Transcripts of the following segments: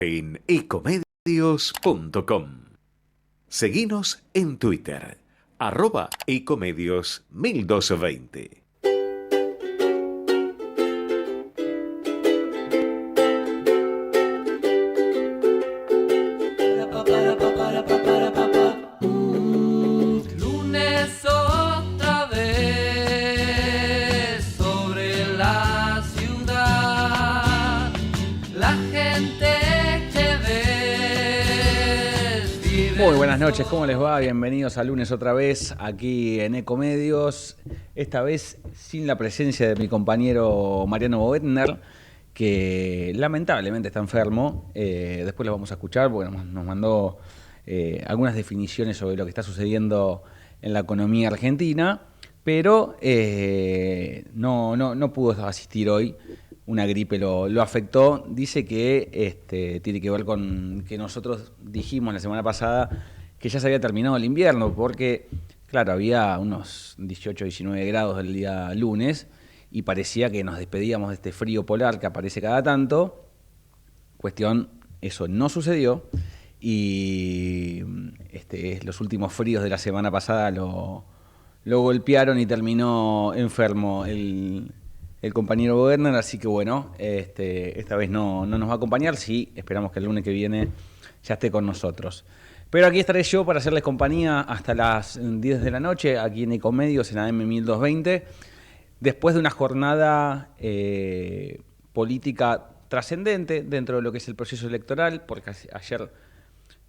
en ecomedios.com. Seguinos en Twitter, @ecomedios1220. Lunes otra vez sobre la ciudad, la gente que ves vive. Muy buenas noches, ¿cómo les va? Bienvenidos a Lunes otra vez aquí en Ecomedios. Esta vez sin la presencia de mi compañero Mariano Boetner, que lamentablemente está enfermo. Después lo vamos a escuchar porque nos mandó algunas definiciones sobre lo que está sucediendo en la economía argentina, pero no pudo asistir hoy. Una gripe lo afectó. Dice que tiene que ver con que nosotros dijimos la semana pasada que ya se había terminado el invierno, porque, claro, había unos 18, 19 grados el día lunes y parecía que nos despedíamos de este frío polar que aparece cada tanto. Cuestión, eso no sucedió y los últimos fríos de la semana pasada lo golpearon y terminó enfermo el compañero Werner, así que bueno, esta vez no nos va a acompañar. Sí, esperamos que el lunes que viene ya esté con nosotros. Pero aquí estaré yo para hacerles compañía hasta las 10 de la noche, aquí en Ecomedios, en AM 1220, después de una jornada política trascendente dentro de lo que es el proceso electoral, porque ayer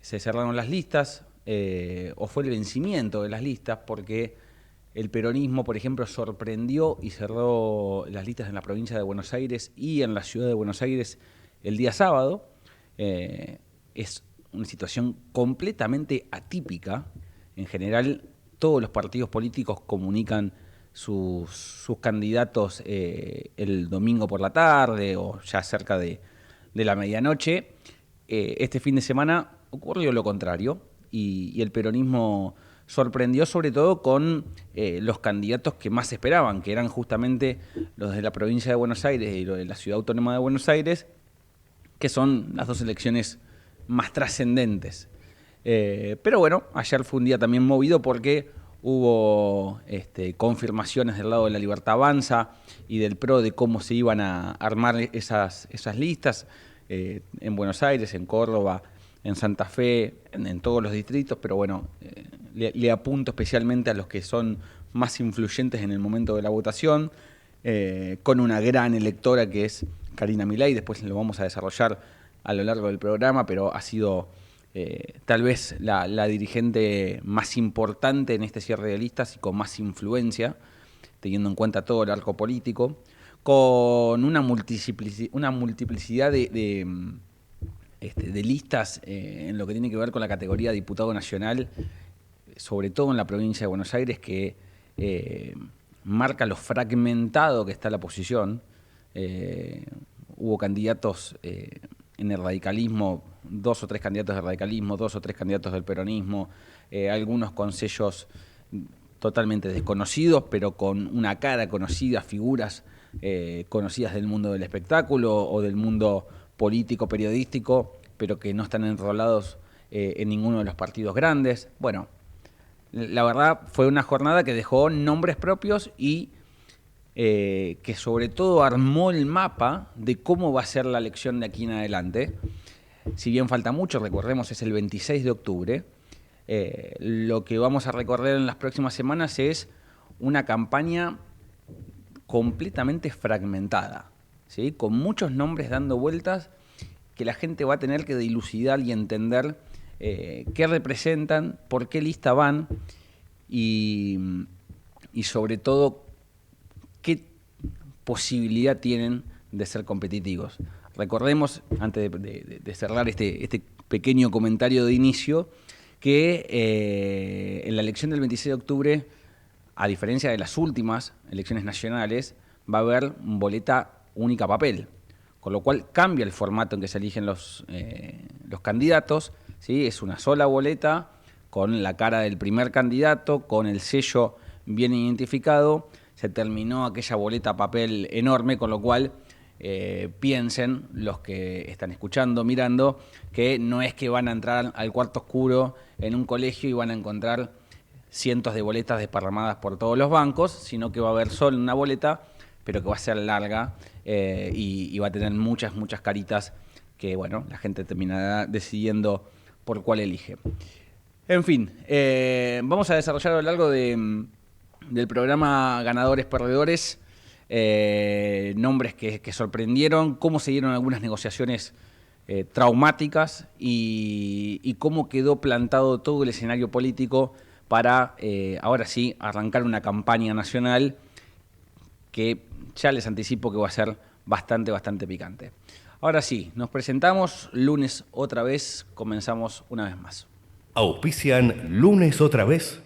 se cerraron las listas, o fue el vencimiento de las listas, porque el peronismo, por ejemplo, sorprendió y cerró las listas en la provincia de Buenos Aires y en la ciudad de Buenos Aires el día sábado. Es una situación completamente atípica. En general, todos los partidos políticos comunican sus candidatos el domingo por la tarde o ya cerca de la medianoche. Este fin de semana ocurrió lo contrario y el peronismo sorprendió sobre todo con los candidatos que más esperaban, que eran justamente los de la provincia de Buenos Aires y los de la Ciudad Autónoma de Buenos Aires, que son las dos elecciones más trascendentes. Pero bueno, ayer fue un día también movido porque hubo confirmaciones del lado de La Libertad Avanza y del PRO de cómo se iban a armar esas listas en Buenos Aires, en Córdoba, en Santa Fe, en todos los distritos, pero bueno, le apunto especialmente a los que son más influyentes en el momento de la votación, con una gran electora que es Karina Milei. Después lo vamos a desarrollar a lo largo del programa, pero ha sido tal vez la dirigente más importante en este cierre de listas y con más influencia, teniendo en cuenta todo el arco político, con una multiplicidad de listas en lo que tiene que ver con la categoría de diputado nacional, sobre todo en la provincia de Buenos Aires, que marca lo fragmentado que está la posición. Hubo candidatos en el radicalismo, 2 o 3 candidatos del radicalismo, 2 o 3 candidatos del peronismo, algunos con sellos totalmente desconocidos, pero con una cara conocida, figuras conocidas del mundo del espectáculo o del mundo político, periodístico, pero que no están enrolados en ninguno de los partidos grandes. Bueno, la verdad fue una jornada que dejó nombres propios y que sobre todo armó el mapa de cómo va a ser la elección de aquí en adelante. Si bien falta mucho, recordemos, es el 26 de octubre. Lo que vamos a recorrer en las próximas semanas es una campaña completamente fragmentada, ¿sí? Con muchos nombres dando vueltas que la gente va a tener que dilucidar y entender qué representan, por qué lista van y sobre todo qué posibilidad tienen de ser competitivos. Recordemos, antes de cerrar este pequeño comentario de inicio, que en la elección del 26 de octubre, a diferencia de las últimas elecciones nacionales, va a haber boleta única papel, con lo cual cambia el formato en que se eligen los candidatos, ¿sí? Es una sola boleta con la cara del primer candidato, con el sello bien identificado. Se terminó aquella boleta papel enorme, con lo cual piensen los que están escuchando, mirando, que no es que van a entrar al cuarto oscuro en un colegio y van a encontrar cientos de boletas desparramadas por todos los bancos, sino que va a haber solo una boleta, pero que va a ser larga y va a tener muchas caritas que, bueno, la gente terminará decidiendo por cuál elige. En fin, vamos a desarrollar a lo largo del programa ganadores, perdedores, nombres que sorprendieron, cómo se dieron algunas negociaciones traumáticas y cómo quedó plantado todo el escenario político para, ahora sí, arrancar una campaña nacional que ya les anticipo que va a ser bastante picante. Ahora sí, nos presentamos, lunes otra vez, comenzamos una vez más. Auspician lunes otra vez.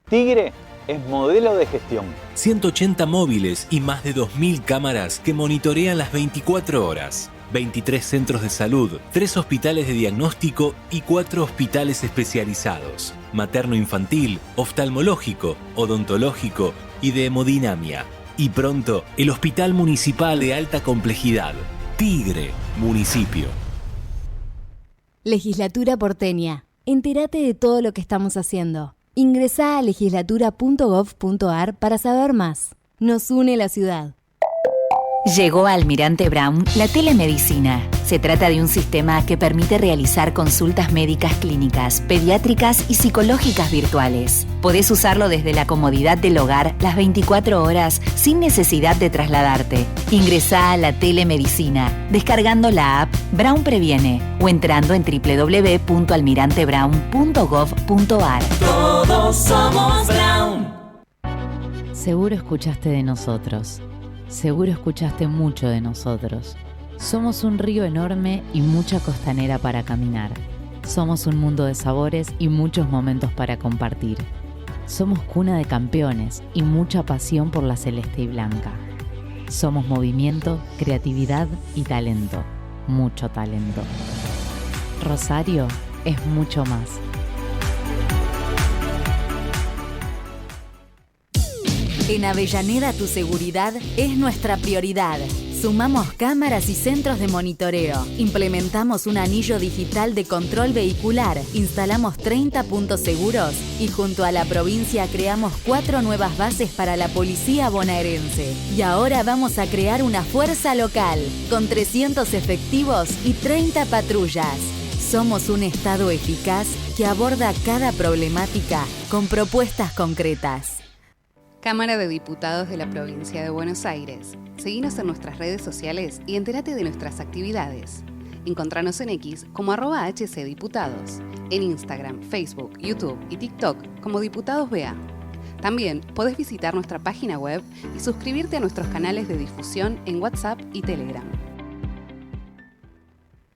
Tigre es modelo de gestión. 180 móviles y más de 2.000 cámaras que monitorean las 24 horas. 23 centros de salud, 3 hospitales de diagnóstico y 4 hospitales especializados. Materno-infantil, oftalmológico, odontológico y de hemodinamia. Y pronto, el Hospital Municipal de Alta Complejidad. Tigre, municipio. Legislatura porteña. Entérate de todo lo que estamos haciendo. Ingresá a legislatura.gov.ar para saber más. Nos une la ciudad. Llegó a Almirante Brown la telemedicina. Se trata de un sistema que permite realizar consultas médicas clínicas, pediátricas y psicológicas virtuales. Podés usarlo desde la comodidad del hogar las 24 horas sin necesidad de trasladarte. Ingresá a la telemedicina descargando la app Brown Previene o entrando en www.almirantebrown.gov.ar. Todos somos Brown. Seguro escuchaste de nosotros. Seguro escuchaste mucho de nosotros. Somos un río enorme y mucha costanera para caminar. Somos un mundo de sabores y muchos momentos para compartir. Somos cuna de campeones y mucha pasión por la celeste y blanca. Somos movimiento, creatividad y talento. Mucho talento. Rosario es mucho más. En Avellaneda tu seguridad es nuestra prioridad. Sumamos cámaras y centros de monitoreo. Implementamos un anillo digital de control vehicular. Instalamos 30 puntos seguros y junto a la provincia creamos 4 nuevas bases para la policía bonaerense. Y ahora vamos a crear una fuerza local con 300 efectivos y 30 patrullas. Somos un Estado eficaz que aborda cada problemática con propuestas concretas. Cámara de Diputados de la Provincia de Buenos Aires. Seguinos en nuestras redes sociales y entérate de nuestras actividades. Encontranos en X como @HCDiputados, en Instagram, Facebook, YouTube y TikTok como Diputados BA. También podés visitar nuestra página web y suscribirte a nuestros canales de difusión en WhatsApp y Telegram.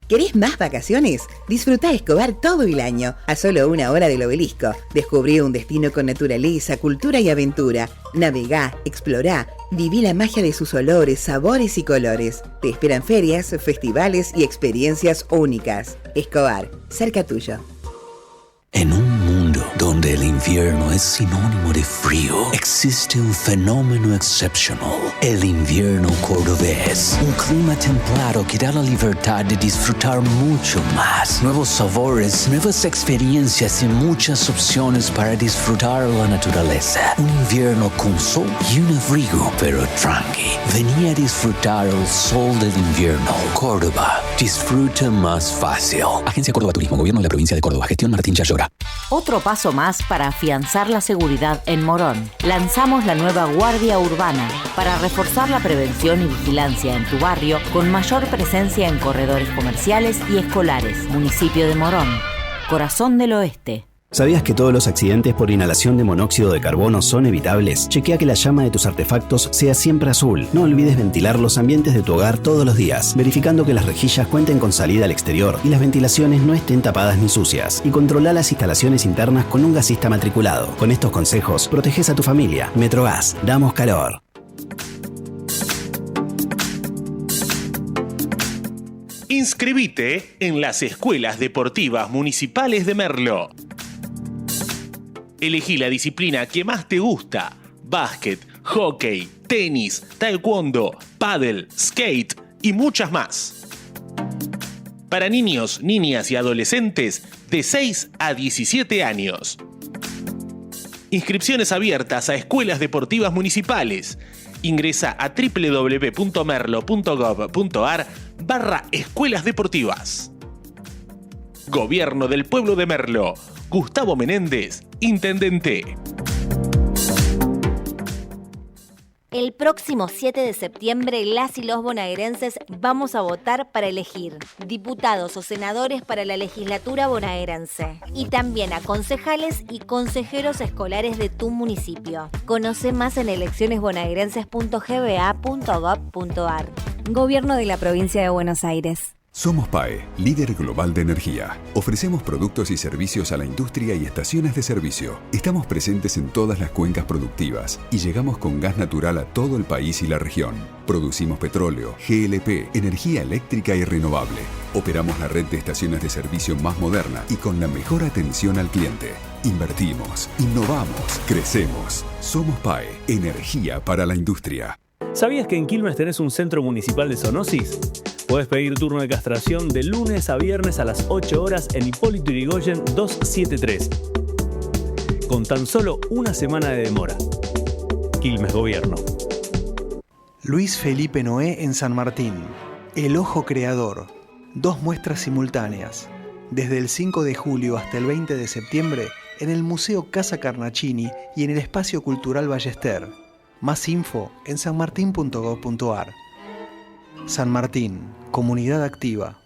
¿Querés más vacaciones? Disfrutá Escobar todo el año, a solo 1 hora del obelisco. Descubrí un destino con naturaleza, cultura y aventura. Navegá, explorá, viví la magia de sus olores, sabores y colores. Te esperan ferias, festivales y experiencias únicas. Escobar, cerca tuyo. En un mundo donde el invierno es sinónimo de frío, existe un fenómeno excepcional, el invierno cordobés. Un clima templado que da la libertad de disfrutar mucho más. Nuevos sabores, nuevas experiencias y muchas opciones para disfrutar la naturaleza. Un invierno con sol y un abrigo, pero tranqui. Vení a disfrutar el sol del invierno. Córdoba, disfruta más fácil. Agencia Córdoba Turismo, Gobierno de la Provincia de Córdoba, Gestión Martín Chayora. Otro paso más para afianzar la seguridad en Morón. Lanzamos la nueva Guardia Urbana para reforzar la prevención y vigilancia en tu barrio con mayor presencia en corredores comerciales y escolares. Municipio de Morón, corazón del oeste. ¿Sabías que todos los accidentes por inhalación de monóxido de carbono son evitables? Chequea que la llama de tus artefactos sea siempre azul. No olvides ventilar los ambientes de tu hogar todos los días, verificando que las rejillas cuenten con salida al exterior y las ventilaciones no estén tapadas ni sucias. Y controla las instalaciones internas con un gasista matriculado. Con estos consejos, proteges a tu familia. Metrogas, damos calor. Inscribite en las Escuelas Deportivas Municipales de Merlo. Elegí la disciplina que más te gusta: básquet, hockey, tenis, taekwondo, pádel, skate y muchas más. Para niños, niñas y adolescentes de 6 a 17 años. Inscripciones abiertas a escuelas deportivas municipales. Ingresa a www.merlo.gov.ar/escuelas deportivas. Gobierno del Pueblo de Merlo. Gustavo Menéndez, Intendente. El próximo 7 de septiembre, las y los bonaerenses vamos a votar para elegir diputados o senadores para la legislatura bonaerense y también a concejales y consejeros escolares de tu municipio. Conoce más en eleccionesbonaerenses.gba.gov.ar. Gobierno de la Provincia de Buenos Aires. Somos PAE, líder global de energía. Ofrecemos productos y servicios a la industria y estaciones de servicio. Estamos presentes en todas las cuencas productivas y llegamos con gas natural a todo el país y la región. Producimos petróleo, GLP, energía eléctrica y renovable. Operamos la red de estaciones de servicio más moderna y con la mejor atención al cliente. Invertimos, innovamos, crecemos. Somos PAE, energía para la industria. ¿Sabías que en Quilmes tenés un centro municipal de zoonosis? Podés pedir turno de castración de lunes a viernes a las 8 horas en Hipólito Yrigoyen 273. Con tan solo una semana de demora. Quilmes Gobierno. Luis Felipe Noé en San Martín. El Ojo Creador. 2 muestras simultáneas. Desde el 5 de julio hasta el 20 de septiembre en el Museo Casa Carnacini y en el Espacio Cultural Ballester. Más info en sanmartin.gov.ar. San Martín, comunidad activa.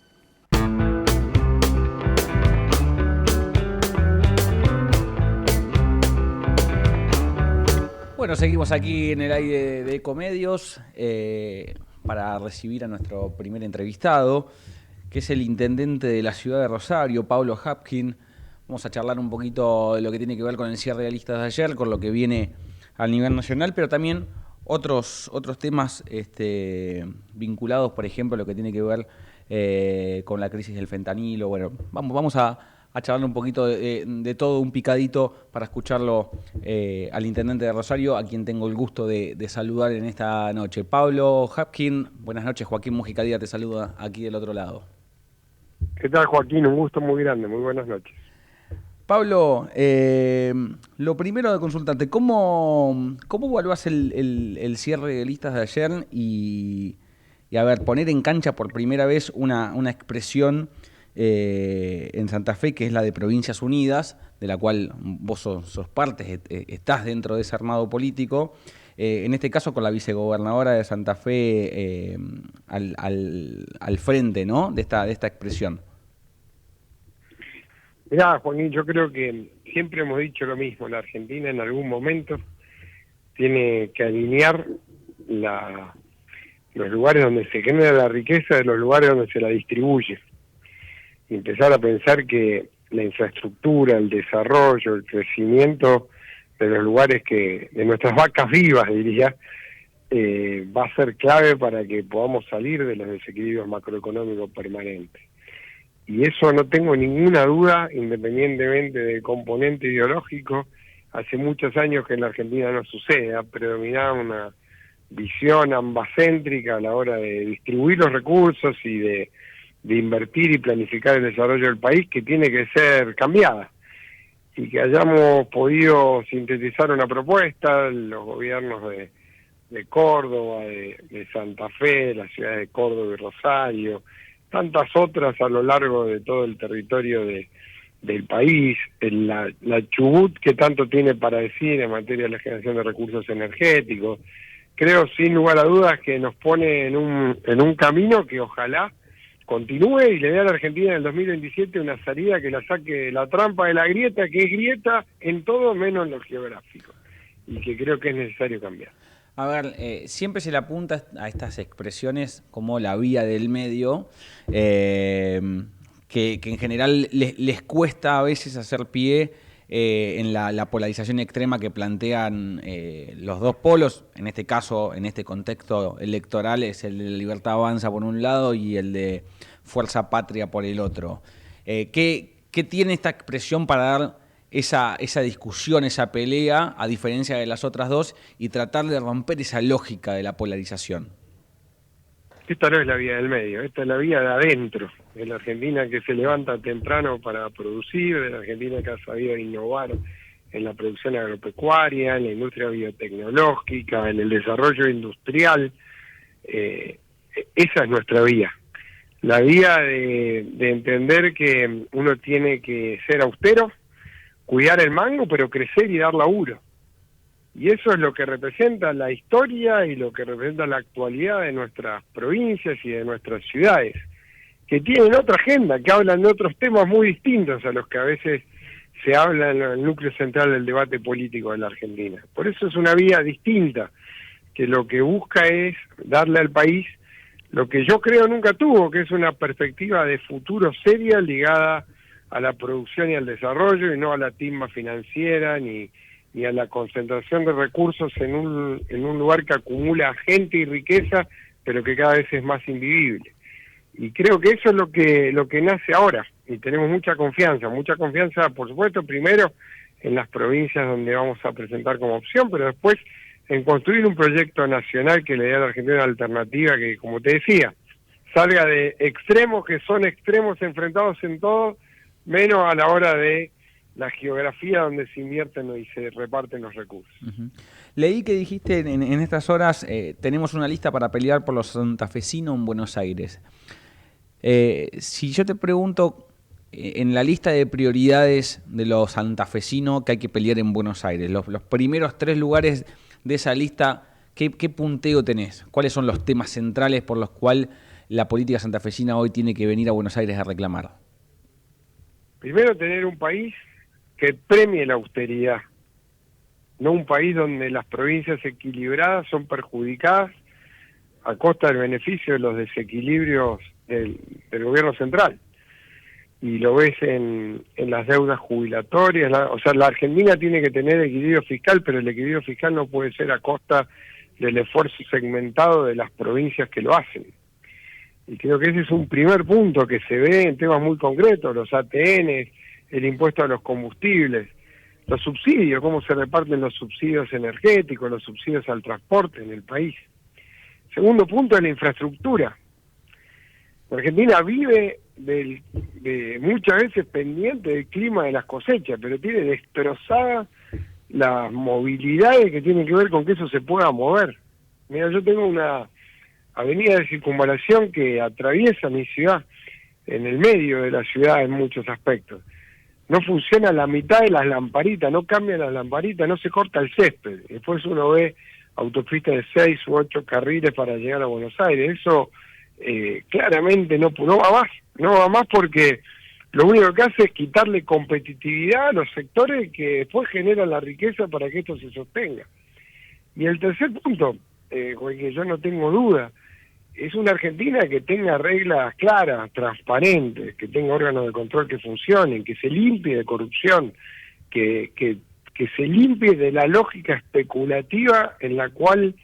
Bueno, seguimos aquí en el aire de Ecomedios para recibir a nuestro primer entrevistado, que es el intendente de la ciudad de Rosario, Pablo Hapkin. Vamos a charlar un poquito de lo que tiene que ver con el cierre de listas de ayer, con lo que viene a nivel nacional, pero también otros temas vinculados, por ejemplo, lo que tiene que ver con la crisis del fentanilo. Bueno, vamos a charlar un poquito de todo, un picadito, para escucharlo al intendente de Rosario, a quien tengo el gusto de saludar en esta noche. Pablo Hapkin, buenas noches. Joaquín Mujica Díaz te saluda aquí del otro lado. ¿Qué tal, Joaquín? Un gusto muy grande, muy buenas noches. Pablo, lo primero de consultarte, ¿cómo evaluás el cierre de listas de ayer y a ver, poner en cancha por primera vez una expresión en Santa Fe, que es la de Provincias Unidas, de la cual vos sos parte, estás dentro de ese armado político, en este caso con la vicegobernadora de Santa Fe al frente, ¿no?, de esta expresión? Mirá, Juanín, yo creo que siempre hemos dicho lo mismo. La Argentina en algún momento tiene que alinear los lugares donde se genera la riqueza de los lugares donde se la distribuye. Y empezar a pensar que la infraestructura, el desarrollo, el crecimiento de los lugares de nuestras vacas vivas, diría, va a ser clave para que podamos salir de los desequilibrios macroeconómicos permanentes. Y eso no tengo ninguna duda, independientemente del componente ideológico. Hace muchos años que en la Argentina no sucede, ha predominado una visión ambacéntrica a la hora de distribuir los recursos y de invertir y planificar el desarrollo del país, que tiene que ser cambiada. Y que hayamos podido sintetizar una propuesta, los gobiernos de Córdoba, de Santa Fe, las ciudades de Córdoba y Rosario, tantas otras a lo largo de todo el territorio del país, la Chubut, que tanto tiene para decir en materia de la generación de recursos energéticos. Creo sin lugar a dudas que nos pone en un camino que ojalá continúe y le dé a la Argentina en el 2027 una salida que la saque de la trampa de la grieta, que es grieta en todo menos en lo geográfico, y que creo que es necesario cambiar. A ver, siempre se le apunta a estas expresiones como la vía del medio, que en general les cuesta a veces hacer pie en la polarización extrema que plantean los dos polos. En este caso, en este contexto electoral, es el de Libertad Avanza por un lado y el de Fuerza Patria por el otro. ¿Qué tiene esta expresión para dar esa discusión, esa pelea, a diferencia de las otras dos, y tratar de romper esa lógica de la polarización? esta no es la vía del medio, esta es la vía de adentro, de la Argentina que se levanta temprano para producir, de la Argentina que ha sabido innovar en la producción agropecuaria, en la industria biotecnológica, en el desarrollo industrial. Esa es nuestra vía. La vía de entender que uno tiene que ser austero, cuidar el mango, pero crecer y dar laburo. Y eso es lo que representa la historia y lo que representa la actualidad de nuestras provincias y de nuestras ciudades, que tienen otra agenda, que hablan de otros temas muy distintos a los que a veces se habla en el núcleo central del debate político de la Argentina. Por eso es una vía distinta, que lo que busca es darle al país lo que yo creo nunca tuvo, que es una perspectiva de futuro seria ligada a la producción y al desarrollo, y no a la timba financiera ni a la concentración de recursos en un lugar que acumula gente y riqueza, pero que cada vez es más invivible. Y creo que eso es lo que nace ahora, y tenemos mucha confianza, por supuesto, primero en las provincias donde vamos a presentar como opción, pero después en construir un proyecto nacional que le dé a la Argentina una alternativa que, como te decía, salga de extremos que son extremos enfrentados en todo, menos a la hora de la geografía donde se invierten y se reparten los recursos. Uh-huh. Leí que dijiste en estas horas, tenemos una lista para pelear por los santafesinos en Buenos Aires. Si yo te pregunto, en la lista de prioridades de los santafesinos que hay que pelear en Buenos Aires, los primeros 3 lugares de esa lista, ¿qué punteo tenés? ¿Cuáles son los temas centrales por los cuales la política santafesina hoy tiene que venir a Buenos Aires a reclamar? Primero, tener un país que premie la austeridad, no un país donde las provincias equilibradas son perjudicadas a costa del beneficio de los desequilibrios del gobierno central. Y lo ves en las deudas jubilatorias, la Argentina tiene que tener equilibrio fiscal, pero el equilibrio fiscal no puede ser a costa del esfuerzo segmentado de las provincias que lo hacen. Y creo que ese es un primer punto que se ve en temas muy concretos, los ATN, el impuesto a los combustibles, los subsidios, cómo se reparten los subsidios energéticos, los subsidios al transporte en el país. Segundo punto es la infraestructura. La Argentina vive de muchas veces pendiente del clima de las cosechas, pero tiene destrozada las movilidades que tienen que ver con que eso se pueda mover. Mira, yo tengo una avenida de circunvalación que atraviesa mi ciudad, en el medio de la ciudad en muchos aspectos. No funciona la mitad de las lamparitas, no cambian las lamparitas, no se corta el césped. Después uno ve autopistas de 6 u 8 carriles para llegar a Buenos Aires. Eso claramente no va más porque lo único que hace es quitarle competitividad a los sectores que después generan la riqueza para que esto se sostenga. Y el tercer punto, que yo no tengo duda, es una Argentina que tenga reglas claras, transparentes, que tenga órganos de control que funcionen, que se limpie de corrupción, que se limpie de la lógica especulativa en la cual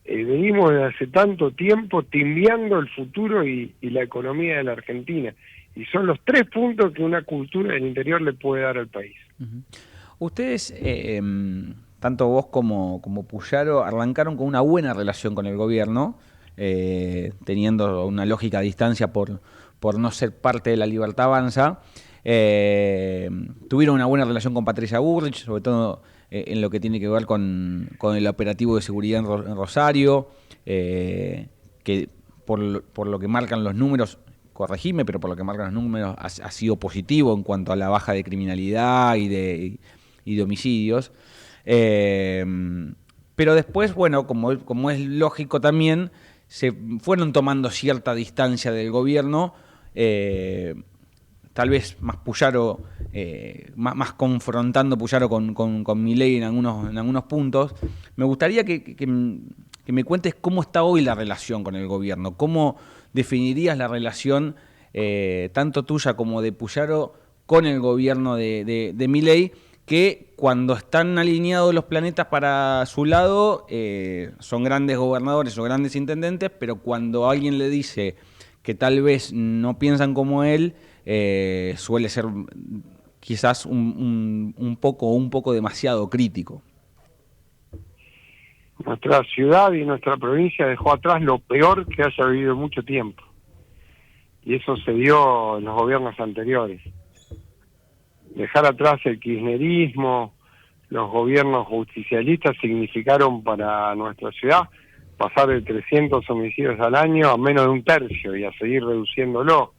venimos desde hace tanto tiempo timbiando el futuro y la economía de la Argentina. Y son los 3 puntos que una cultura del interior le puede dar al país. Uh-huh. Ustedes, tanto vos como Puyaro, arrancaron con una buena relación con el gobierno, teniendo una lógica distancia por no ser parte de la Libertad Avanza. Tuvieron una buena relación con Patricia Bullrich, sobre todo en lo que tiene que ver con el operativo de seguridad en Rosario, que por lo que marcan los números, corregime, pero por lo que marcan los números ha sido positivo en cuanto a la baja de criminalidad y de homicidios. Pero después, bueno, como es lógico también, se fueron tomando cierta distancia del gobierno, tal vez más Puyaro, más confrontando Puyaro con Milei en algunos puntos. Me gustaría que me cuentes cómo está hoy la relación con el gobierno, cómo definirías la relación tanto tuya como de Puyaro con el gobierno de Milei, que cuando están alineados los planetas para su lado son grandes gobernadores o grandes intendentes, pero cuando alguien le dice que tal vez no piensan como él, suele ser quizás un poco demasiado crítico. Nuestra ciudad y nuestra provincia dejó atrás lo peor que haya vivido en mucho tiempo. Y eso se dio en los gobiernos anteriores. Dejar atrás el kirchnerismo, los gobiernos justicialistas significaron para nuestra ciudad pasar de 300 homicidios al año a menos de 1/3 y a seguir reduciéndolo.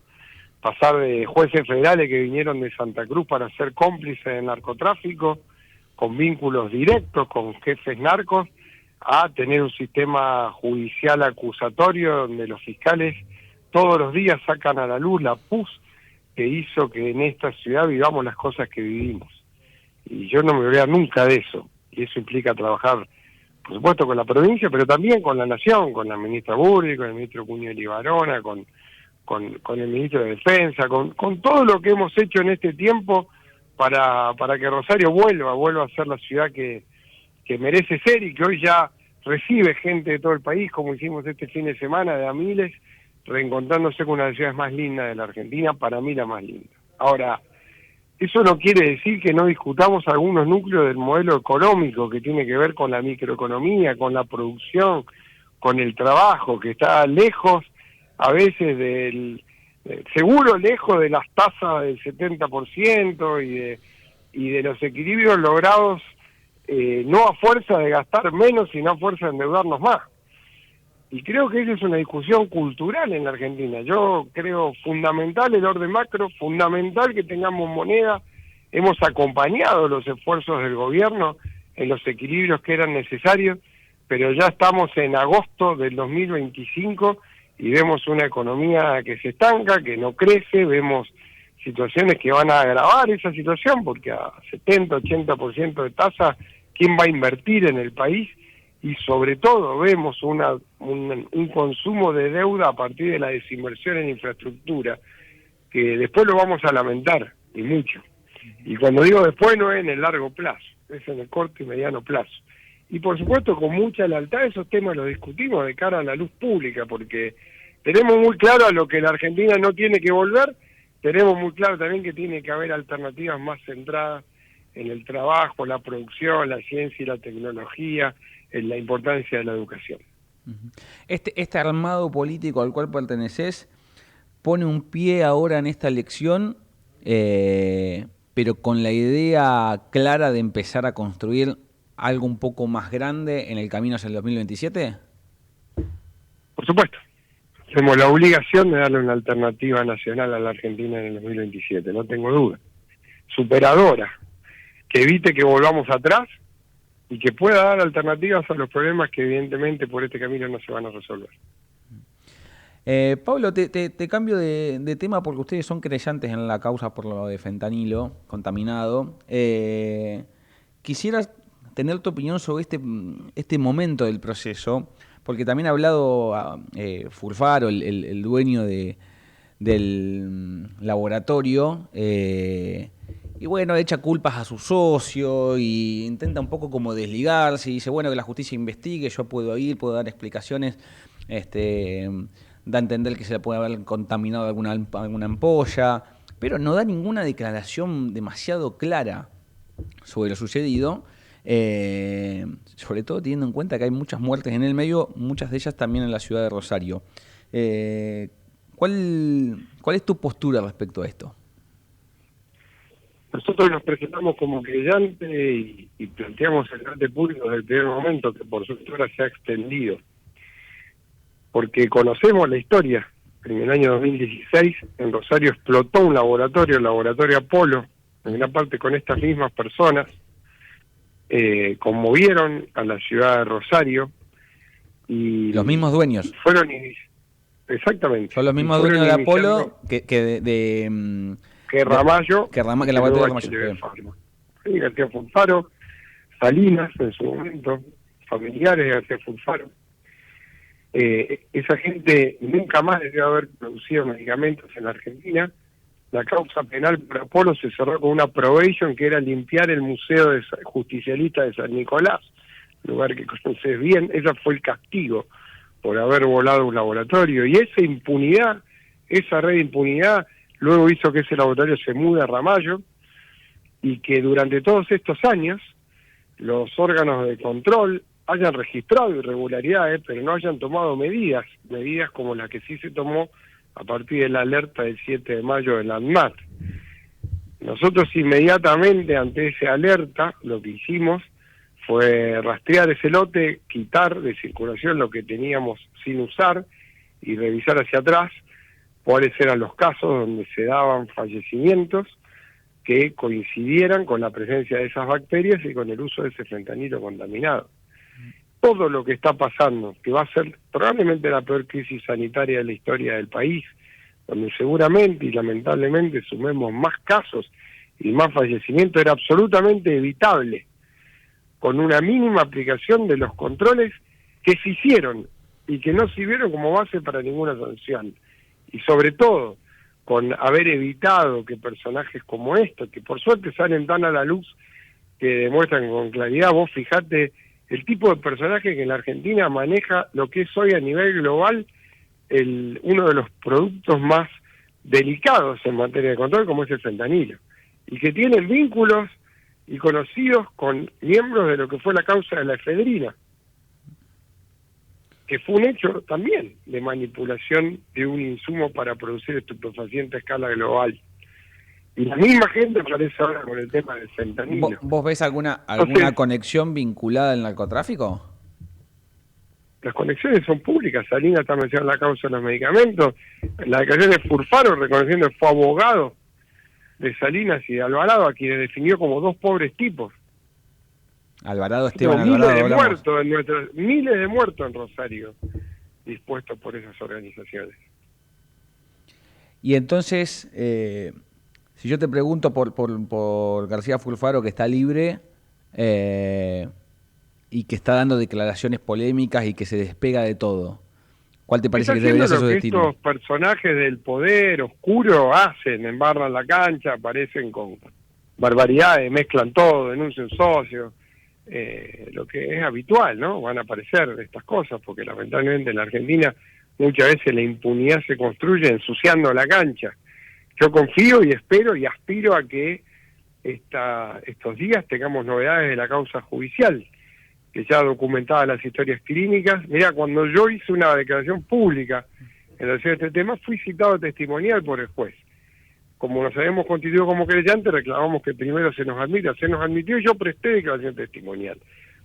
Pasar de jueces federales que vinieron de Santa Cruz para ser cómplices del narcotráfico, con vínculos directos con jefes narcos, a tener un sistema judicial acusatorio donde los fiscales todos los días sacan a la luz la pus que hizo que en esta ciudad vivamos las cosas que vivimos. Y yo no me voy a nunca de eso. Y eso implica trabajar, por supuesto, con la provincia, pero también con la nación, con la ministra Burri, con el ministro Cuño Libarona, con el ministro de Defensa, con todo lo que hemos hecho en este tiempo para que Rosario vuelva a ser la ciudad que merece ser y que hoy ya recibe gente de todo el país, como hicimos este fin de semana, de a miles, reencontrándose con una de las ciudades más lindas de la Argentina, para mí la más linda. Ahora, eso no quiere decir que no discutamos algunos núcleos del modelo económico que tiene que ver con la microeconomía, con la producción, con el trabajo, que está lejos a veces seguro lejos de las tasas del 70% y de los equilibrios logrados no a fuerza de gastar menos, sino a fuerza de endeudarnos más. Y creo que esa es una discusión cultural en la Argentina. Yo creo fundamental el orden macro, fundamental que tengamos moneda. Hemos acompañado los esfuerzos del gobierno en los equilibrios que eran necesarios, pero ya estamos en agosto del 2025 y vemos una economía que se estanca, que no crece, vemos situaciones que van a agravar esa situación, porque a 70-80% de tasa, ¿quién va a invertir en el país? Y sobre todo vemos un consumo de deuda a partir de la desinversión en infraestructura, que después lo vamos a lamentar, y mucho. Y cuando digo después no es en el largo plazo, es en el corto y mediano plazo. Y por supuesto con mucha lealtad esos temas los discutimos de cara a la luz pública, porque tenemos muy claro a lo que la Argentina no tiene que volver, tenemos muy claro también que tiene que haber alternativas más centradas en el trabajo, la producción, la ciencia y la tecnología, en la importancia de la educación. Este armado político al cual perteneces pone un pie ahora en esta elección, pero con la idea clara de empezar a construir algo un poco más grande en el camino hacia el 2027? Por supuesto. Tenemos la obligación de darle una alternativa nacional a la Argentina en el 2027, no tengo duda. Superadora, que evite que volvamos atrás y que pueda dar alternativas a los problemas que evidentemente por este camino no se van a resolver. Pablo, te cambio de tema porque ustedes son creyentes en la causa por lo de fentanilo contaminado. Quisiera tener tu opinión sobre este momento del proceso, porque también ha hablado Furfaro, el dueño del laboratorio, y bueno, echa culpas a su socio y intenta un poco como desligarse y dice, bueno, que la justicia investigue, yo puedo ir, puedo dar explicaciones, da a entender que se le puede haber contaminado alguna ampolla, pero no da ninguna declaración demasiado clara sobre lo sucedido, sobre todo teniendo en cuenta que hay muchas muertes en el medio, muchas de ellas también en la ciudad de Rosario. ¿Cuál es tu postura respecto a esto? Nosotros nos presentamos como creyentes y planteamos el debate público desde el primer momento, que por suerte ahora se ha extendido. Porque conocemos la historia. En el año 2016 en Rosario explotó un laboratorio, el laboratorio Apolo, en gran parte con estas mismas personas, conmovieron a la ciudad de Rosario. Y los mismos dueños. Fueron exactamente. Son los mismos dueños de Apolo que Ramallo, que el laboratorio de Ramallo. Sí, García Furfaro, Salinas en su momento, familiares de García Furfaro. Esa gente nunca más debió haber producido medicamentos en la Argentina. La causa penal por Apolo se cerró con una probation que era limpiar el museo justicialista de San Nicolás, lugar que conoces bien. Ese fue el castigo por haber volado un laboratorio. Y esa impunidad, esa red de impunidad, luego hizo que ese laboratorio se mude a Ramallo y que durante todos estos años los órganos de control hayan registrado irregularidades, pero no hayan tomado medidas como la que sí se tomó a partir de la alerta del 7 de mayo de la ANMAT. Nosotros inmediatamente ante esa alerta lo que hicimos fue rastrear ese lote, quitar de circulación lo que teníamos sin usar y revisar hacia atrás cuáles eran los casos donde se daban fallecimientos que coincidieran con la presencia de esas bacterias y con el uso de ese fentanilo contaminado. Todo lo que está pasando, que va a ser probablemente la peor crisis sanitaria de la historia del país, donde seguramente y lamentablemente sumemos más casos y más fallecimientos, era absolutamente evitable con una mínima aplicación de los controles que se hicieron y que no sirvieron como base para ninguna sanción. Y sobre todo, con haber evitado que personajes como estos, que por suerte salen tan a la luz, que demuestran con claridad, vos fijate el tipo de personaje que en la Argentina maneja lo que es hoy a nivel global uno de los productos más delicados en materia de control, como es el fentanilo, y que tienen vínculos y conocidos con miembros de lo que fue la causa de la efedrina, que fue un hecho también de manipulación de un insumo para producir estupefacientes a escala global. Y la misma gente aparece ahora con el tema del fentanilo. ¿Vos ves alguna conexión vinculada al narcotráfico? Las conexiones son públicas. Salinas está mencionando la causa de los medicamentos. La declaración de Furfaro reconociendo que fue abogado de Salinas y de Alvarado, a quienes definió como dos pobres tipos. Esteban Alvarado. Miles de muertos en Rosario dispuestos por esas organizaciones. Y entonces, si yo te pregunto por García Furfaro, que está libre y que está dando declaraciones polémicas y que se despega de todo, ¿cuál te parece que debería ser su destino? Estos personajes del poder oscuro hacen, embarran la cancha, aparecen con barbaridades, mezclan todo, denuncian socios, lo que es habitual, ¿no? Van a aparecer estas cosas, porque lamentablemente en la Argentina muchas veces la impunidad se construye ensuciando la cancha. Yo confío y espero y aspiro a que estos días tengamos novedades de la causa judicial, que ya documentadas las historias clínicas. Mirá, cuando yo hice una declaración pública en relación a este tema, fui citado testimonial por el juez. Como nos habíamos constituido como creyentes, reclamamos que primero se nos admita. Se nos admitió y yo presté declaración testimonial.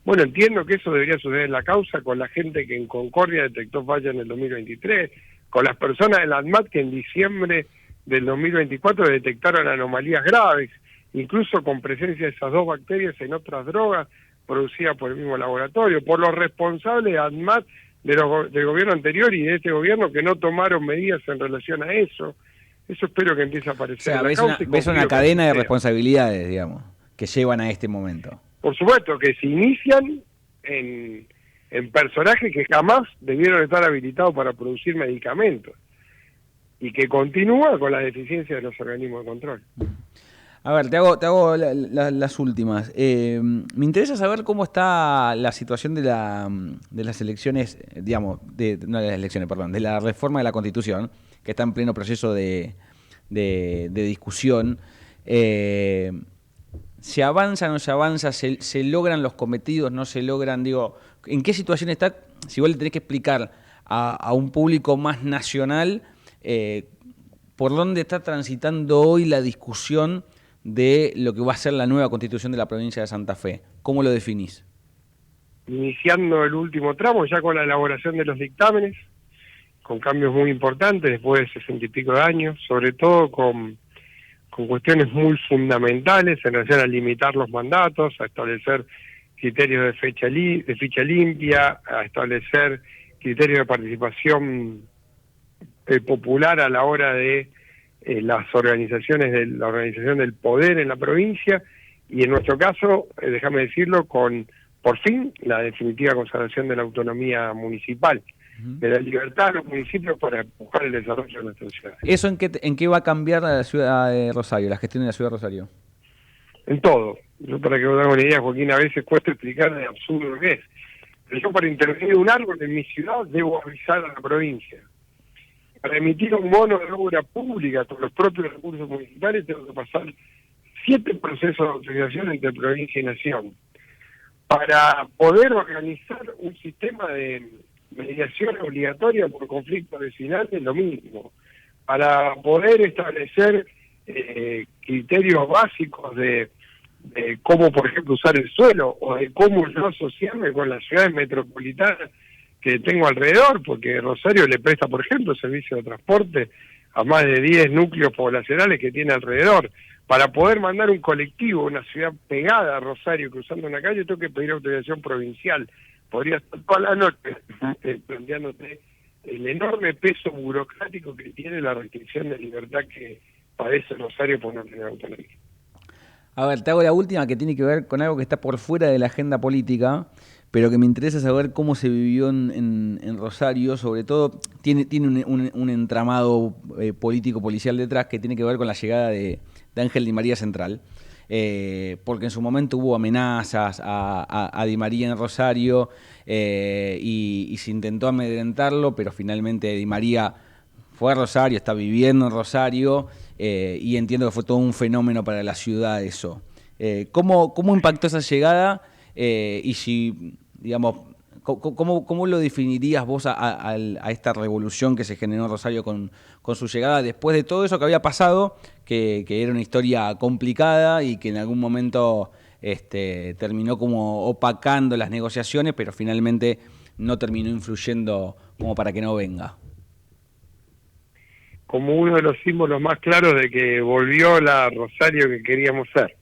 Bueno, entiendo que eso debería suceder en la causa con la gente que en Concordia detectó falla en el 2023, con las personas de la ANMAT que en diciembre del 2024 detectaron anomalías graves, incluso con presencia de esas dos bacterias en otras drogas producidas por el mismo laboratorio, por los responsables de ANMAT del gobierno anterior y de este gobierno que no tomaron medidas en relación a eso. Eso espero que empiece a aparecer. O sea, ves una cadena de responsabilidades, digamos, que llevan a este momento. Por supuesto, que se inician en personajes que jamás debieron estar habilitados para producir medicamentos y que continúa con la deficiencia de los organismos de control. A ver, te hago las últimas. Me interesa saber cómo está la situación de las elecciones, digamos, no de las elecciones, perdón, de la reforma de la Constitución, que está en pleno proceso de discusión. ¿Se avanza, no se avanza? ¿Se logran los cometidos, no se logran? Digo, ¿en qué situación está? Si vos le tenés que explicar a un público más nacional por dónde está transitando hoy la discusión de lo que va a ser la nueva Constitución de la provincia de Santa Fe. ¿Cómo lo definís? Iniciando el último tramo, ya con la elaboración de los dictámenes, con cambios muy importantes después de 60 y pico de años, sobre todo con cuestiones muy fundamentales en relación a limitar los mandatos, a establecer criterios de ficha limpia, a establecer criterios de participación popular a la hora de las organizaciones de la organización del poder en la provincia, y en nuestro caso, déjame decirlo, con por fin la definitiva consagración de la autonomía municipal, de la libertad de los municipios para empujar el desarrollo de nuestra ciudad. ¿Eso en qué va a cambiar la ciudad de Rosario, la gestión de la ciudad de Rosario? En todo. Yo, para que vos tengas una idea, Joaquín, a veces cuesta explicar de absurdo lo que es. Pero yo, para intervenir un árbol en mi ciudad, debo avisar a la provincia. Para emitir un bono de obra pública con los propios recursos municipales tengo que pasar 7 procesos de autorización entre provincia y nación. para poder organizar un sistema de mediación obligatoria por conflictos vecinales, lo mismo, para poder establecer criterios básicos de cómo, por ejemplo, usar el suelo, o de cómo yo asociarme con las ciudades metropolitanas que tengo alrededor, porque Rosario le presta, por ejemplo, servicio de transporte a más de 10 núcleos poblacionales que tiene alrededor. Para poder mandar un colectivo a una ciudad pegada a Rosario, cruzando una calle, tengo que pedir autorización provincial. Podría estar toda la noche planteándote el enorme peso burocrático que tiene la restricción de libertad que padece Rosario por no tener autonomía. A ver, te hago la última, que tiene que ver con algo que está por fuera de la agenda política, pero que me interesa saber cómo se vivió en Rosario. Sobre todo, tiene un entramado político-policial detrás que tiene que ver con la llegada de Ángel Di María Central, porque en su momento hubo amenazas a Di María en Rosario y se intentó amedrentarlo, pero finalmente Di María fue a Rosario, está viviendo en Rosario, y entiendo que fue todo un fenómeno para la ciudad eso. ¿Cómo impactó esa llegada? Y si, digamos, ¿cómo lo definirías vos a esta revolución que se generó en Rosario con su llegada, después de todo eso que había pasado, que era una historia complicada y que en algún momento terminó como opacando las negociaciones, pero finalmente no terminó influyendo como para que no venga? Como uno de los símbolos más claros de que volvió la Rosario que queríamos ser.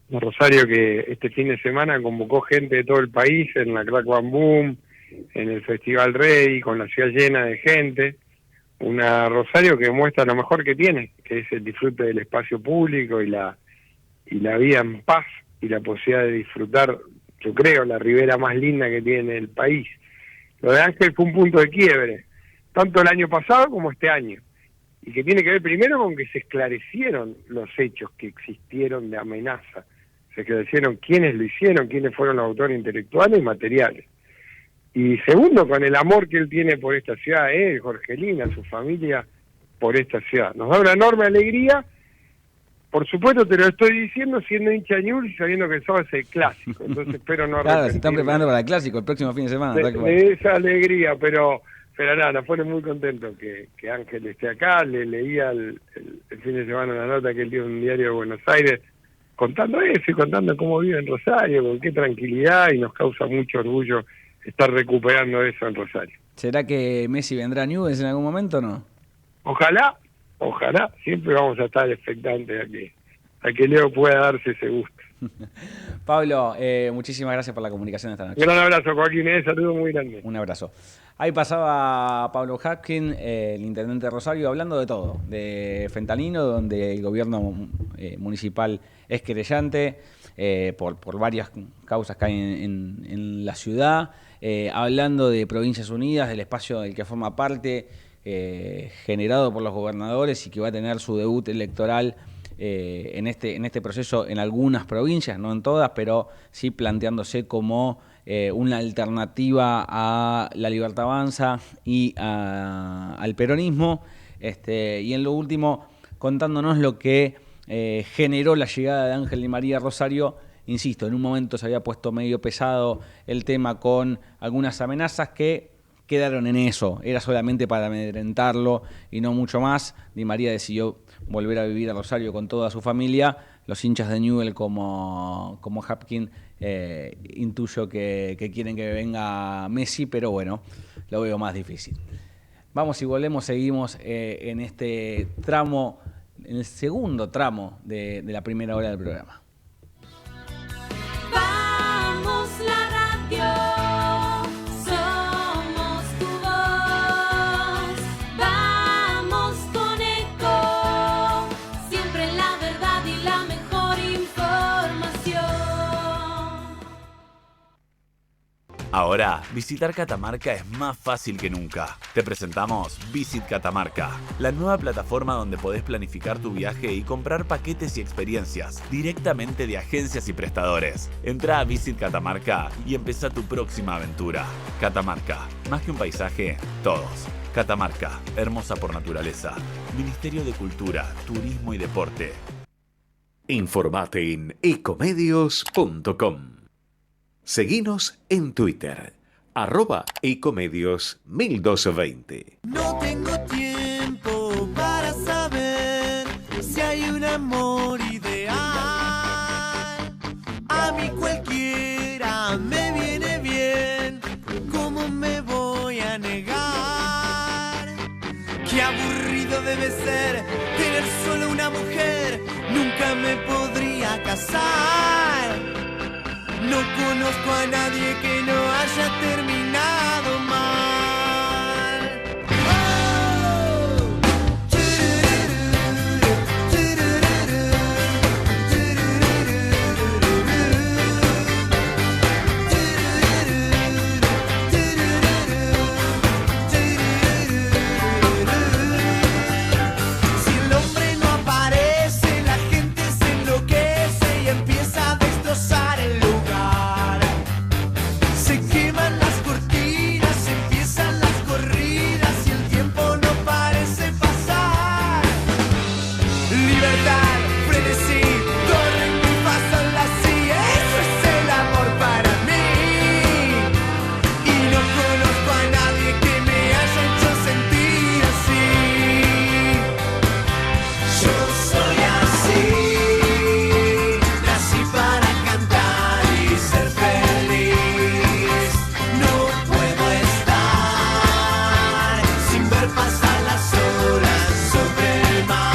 Un Rosario que este fin de semana convocó gente de todo el país en la Crack Bam Boom, en el Festival Rey, con la ciudad llena de gente. Una Rosario que muestra lo mejor que tiene, que es el disfrute del espacio público y la vida en paz y la posibilidad de disfrutar, yo creo, la ribera más linda que tiene el país. Lo de Ángel fue un punto de quiebre, tanto el año pasado como este año, y que tiene que ver primero con que se esclarecieron los hechos que existieron de amenaza, se esclarecieron quiénes lo hicieron, quiénes fueron los autores intelectuales y materiales. Y segundo, con el amor que él tiene por esta ciudad, Jorgelina, su familia, por esta ciudad. Nos da una enorme alegría. Por supuesto, te lo estoy diciendo siendo hincha de Newell's y sabiendo que eso es el clásico. Entonces espero no Claro, se están preparando para el clásico el próximo fin de semana. De esa alegría, pero nada, nos pone muy contentos que Ángel esté acá. Le leía el fin de semana una nota que él dio en un diario de Buenos Aires, contando eso y contando cómo vive en Rosario, con qué tranquilidad, y nos causa mucho orgullo estar recuperando eso en Rosario. ¿Será que Messi vendrá a Newell's en algún momento o no? Ojalá, siempre vamos a estar expectantes a que Leo pueda darse ese gusto. Pablo, muchísimas gracias por la comunicación esta noche. Gran abrazo, Joaquín, saludo muy grande. Un abrazo. Ahí pasaba Pablo Hapkin, el intendente de Rosario, hablando de todo, de fentanilo, donde el gobierno municipal es querellante por varias causas que hay en la ciudad, hablando de Provincias Unidas, del espacio del que forma parte, generado por los gobernadores y que va a tener su debut electoral en este proceso en algunas provincias, no en todas, pero sí planteándose como una alternativa a la Libertad Avanza y al peronismo, y en lo último contándonos lo que generó la llegada de Ángel Di María a Rosario. Insisto, en un momento se había puesto medio pesado el tema con algunas amenazas que quedaron en eso, era solamente para amedrentarlo y no mucho más. Di María decidió volver a vivir a Rosario con toda su familia. Los hinchas de Newell's como Hapkin intuyo que quieren que venga Messi, pero bueno, lo veo más difícil. Vamos y volvemos, seguimos en este tramo, en el segundo tramo de la primera hora del programa. Vamos la radio, somos tu voz, vamos con eco, siempre la verdad y la mejor información. Ahora, visitar Catamarca es más fácil que nunca. Te presentamos Visit Catamarca, la nueva plataforma donde podés planificar tu viaje y comprar paquetes y experiencias directamente de agencias y prestadores. Entra a Visit Catamarca y empezá tu próxima aventura. Catamarca, más que un paisaje, todos. Catamarca, hermosa por naturaleza. Ministerio de Cultura, Turismo y Deporte. Informate en ecomedios.com. Seguinos en Twitter, @ecomedios1220. No tengo tiempo para saber si hay un amor ideal. A mí cualquiera me viene bien. ¿Cómo me voy a negar? Qué aburrido debe ser tener solo una mujer. Nunca me podría casar. No conozco a nadie que no haya terminado mal. Si el hombre no aparece, la gente se enloquece y empieza a destrozar el lugar. Se queman las cortinas, empiezan las corridas y el tiempo no parece pasar. Libertad, frenesí, corren y pasan las sí, eso es el amor para mí. Y no conozco a nadie que me haya hecho sentir así. Yo soy así, nací para cantar y ser feliz. No puedo estar sin ver pasar las horas sobre el mar.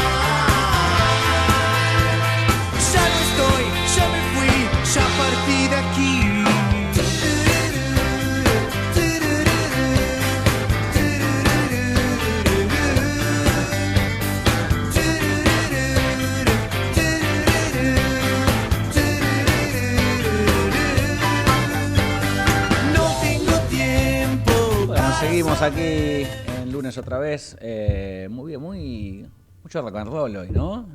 Ya no estoy, ya me fui, ya partí de aquí. No tengo tiempo. Bueno, seguimos aquí en lunes otra vez. Muy bien, mucho rock and roll hoy, ¿no?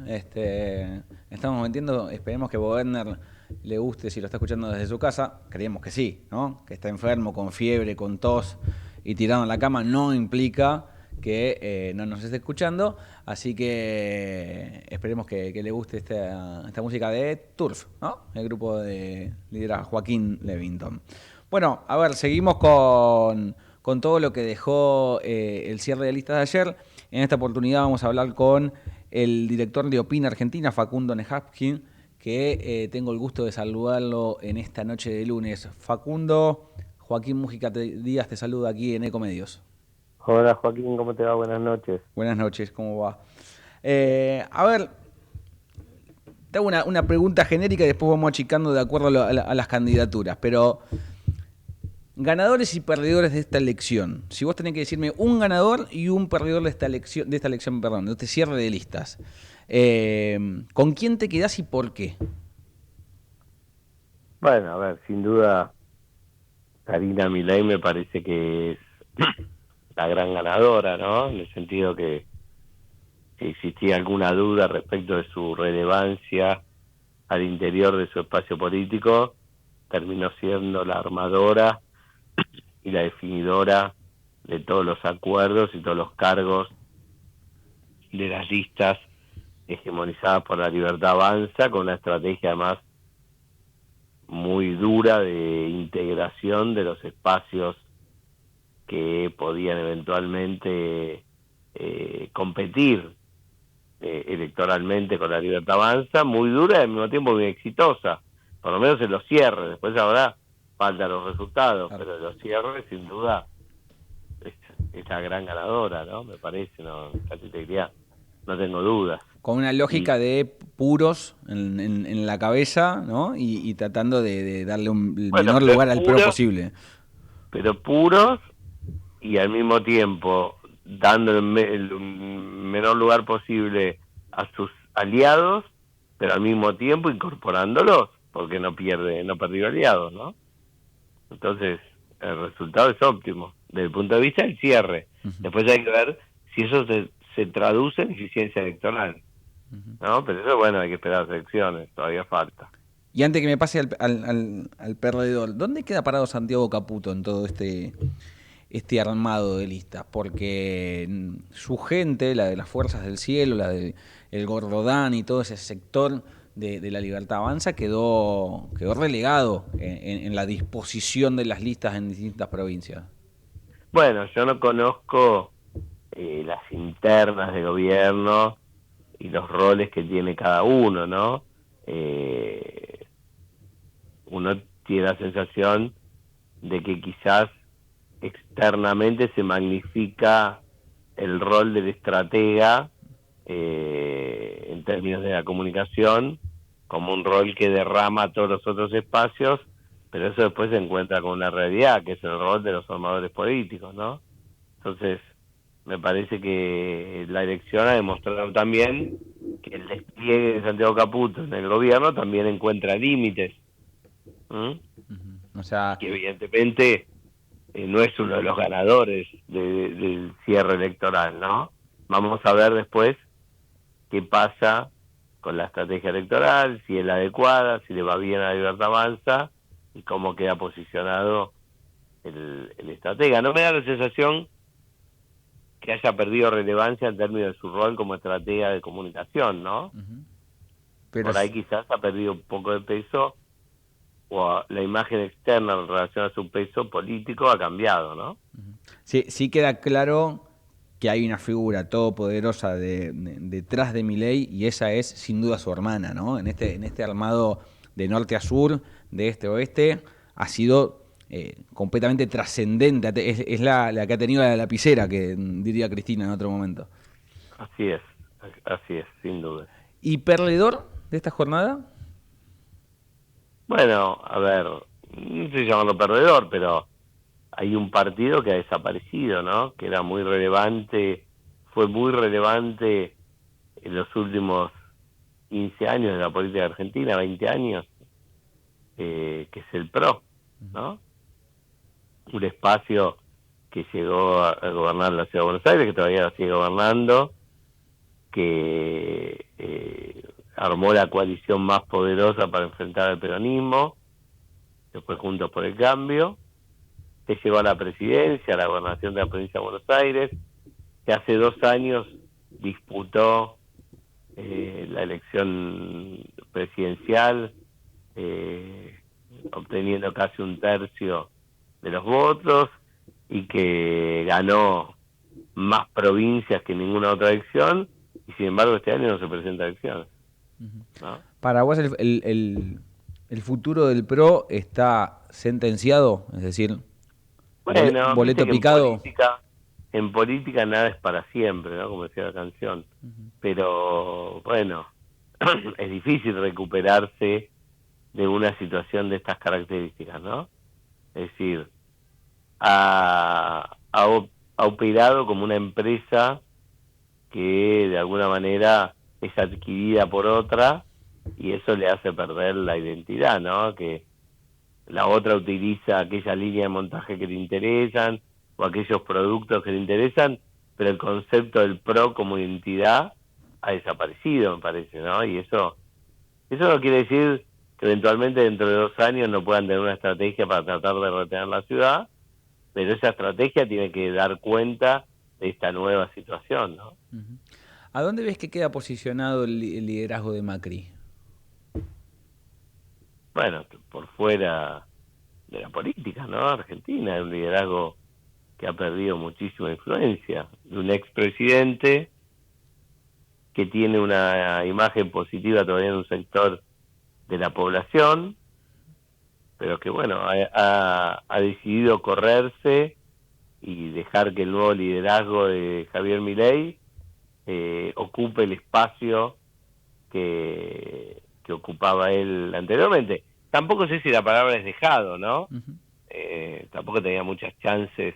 Estamos metiendo, esperemos que Boberner le guste si lo está escuchando desde su casa. Creemos que sí, ¿no? Que está enfermo, con fiebre, con tos y tirado en la cama no implica que no nos esté escuchando. Así que esperemos que le guste esta música de Turf, ¿no? El grupo de lidera Joaquín Levington. Bueno, a ver, seguimos con todo lo que dejó el cierre de listas de ayer. En esta oportunidad vamos a hablar con el director de Opina Argentina, Facundo Nejapkin, que tengo el gusto de saludarlo en esta noche de lunes. Facundo, Joaquín Mújica Díaz te saluda aquí en Ecomedios. Hola Joaquín, ¿cómo te va? Buenas noches. Buenas noches, ¿cómo va? A ver, te hago una pregunta genérica y después vamos achicando de acuerdo a las candidaturas, pero ganadores y perdedores de esta elección. Si vos tenés que decirme un ganador y un perdedor de esta elección, de este cierre de listas, ¿con quién te quedás y por qué? Bueno, a ver, sin duda Karina Milei me parece que es la gran ganadora, ¿no? En el sentido que existía alguna duda respecto de su relevancia al interior de su espacio político, terminó siendo la armadora y la definidora de todos los acuerdos y todos los cargos de las listas hegemonizadas por La Libertad Avanza, con una estrategia además muy dura de integración de los espacios que podían eventualmente competir electoralmente con La Libertad Avanza, muy dura y al mismo tiempo muy exitosa, por lo menos en los cierres. Después ahora faltan los resultados, pero en los cierres sin duda es la gran ganadora, ¿no? Me parece, no, casi te diría, no tengo dudas. Con una lógica de puros en la cabeza, ¿no? Y tratando de darle el menor lugar al PRO posible. Pero puros y al mismo tiempo dando el menor lugar posible a sus aliados, pero al mismo tiempo incorporándolos, porque no perdió aliados, ¿no? Entonces, el resultado es óptimo, desde el punto de vista del cierre. Después hay que ver si eso se traduce en eficiencia electoral, ¿no? Pero eso, bueno, hay que esperar las elecciones, todavía falta. Y antes que me pase al perdedor, ¿dónde queda parado Santiago Caputo en todo este armado de listas? Porque su gente, la de las Fuerzas del Cielo, la del Gordodán y todo ese sector de La Libertad Avanza quedó relegado en la disposición de las listas en distintas provincias. Bueno, yo no conozco las internas de gobierno y los roles que tiene cada uno, ¿no? Uno tiene la sensación de que quizás externamente se magnifica el rol del estratega en términos de la comunicación como un rol que derrama todos los otros espacios, pero eso después se encuentra con una realidad, que es el rol de los formadores políticos, ¿no? Entonces, me parece que la elección ha demostrado también que el despliegue de Santiago Caputo en el gobierno también encuentra límites. O sea, que evidentemente no es uno de los ganadores del cierre electoral, ¿no? Vamos a ver después qué pasa con la estrategia electoral, si es la adecuada, si le va bien a la Libertad Avanza y cómo queda posicionado el estratega. No me da la sensación que haya perdido relevancia en términos de su rol como estratega de comunicación, ¿no? Pero por ahí quizás ha perdido un poco de peso, o la imagen externa en relación a su peso político ha cambiado, ¿no? sí queda claro que hay una figura todopoderosa detrás de Milei, y esa es sin duda su hermana, ¿no? En este armado de norte a sur, de este a oeste, ha sido completamente trascendente. Es la que ha tenido la lapicera, que diría Cristina en otro momento. Así es, sin duda. ¿Y perdedor de esta jornada? Bueno, a ver, no estoy llamando perdedor, pero hay un partido que ha desaparecido, ¿no? Que era muy relevante, fue muy relevante en los últimos 15 años de la política argentina, 20 años, que es el PRO, ¿no? Un espacio que llegó a gobernar la Ciudad de Buenos Aires, que todavía la sigue gobernando, que armó la coalición más poderosa para enfrentar al peronismo, después Juntos por el Cambio, que llegó a la presidencia, a la gobernación de la provincia de Buenos Aires, que hace 2 años disputó la elección presidencial, obteniendo casi 1/3 de los votos, y que ganó más provincias que ninguna otra elección, y sin embargo este año no se presenta elecciones, ¿no? Para vos el futuro del PRO está sentenciado, es decir, bueno, boleto picado. En política nada es para siempre, ¿no? Como decía la canción. Pero bueno, es difícil recuperarse de una situación de estas características, ¿no? Es decir, ha operado como una empresa que de alguna manera es adquirida por otra, y eso le hace perder la identidad, ¿no? Que la otra utiliza aquella línea de montaje que le interesan o aquellos productos que le interesan, pero el concepto del PRO como identidad ha desaparecido, me parece, ¿no? Y eso no quiere decir que eventualmente dentro de 2 años no puedan tener una estrategia para tratar de retener la ciudad, pero esa estrategia tiene que dar cuenta de esta nueva situación, ¿no? ¿A dónde ves que queda posicionado el liderazgo de Macri? Bueno, por fuera de la política, ¿no? Argentina es un liderazgo que ha perdido muchísima influencia, de un expresidente que tiene una imagen positiva todavía en un sector de la población, pero que bueno, ha decidido correrse y dejar que el nuevo liderazgo de Javier Milei ocupe el espacio que ocupaba él anteriormente. Tampoco sé si la palabra es dejado, ¿no? Tampoco tenía muchas chances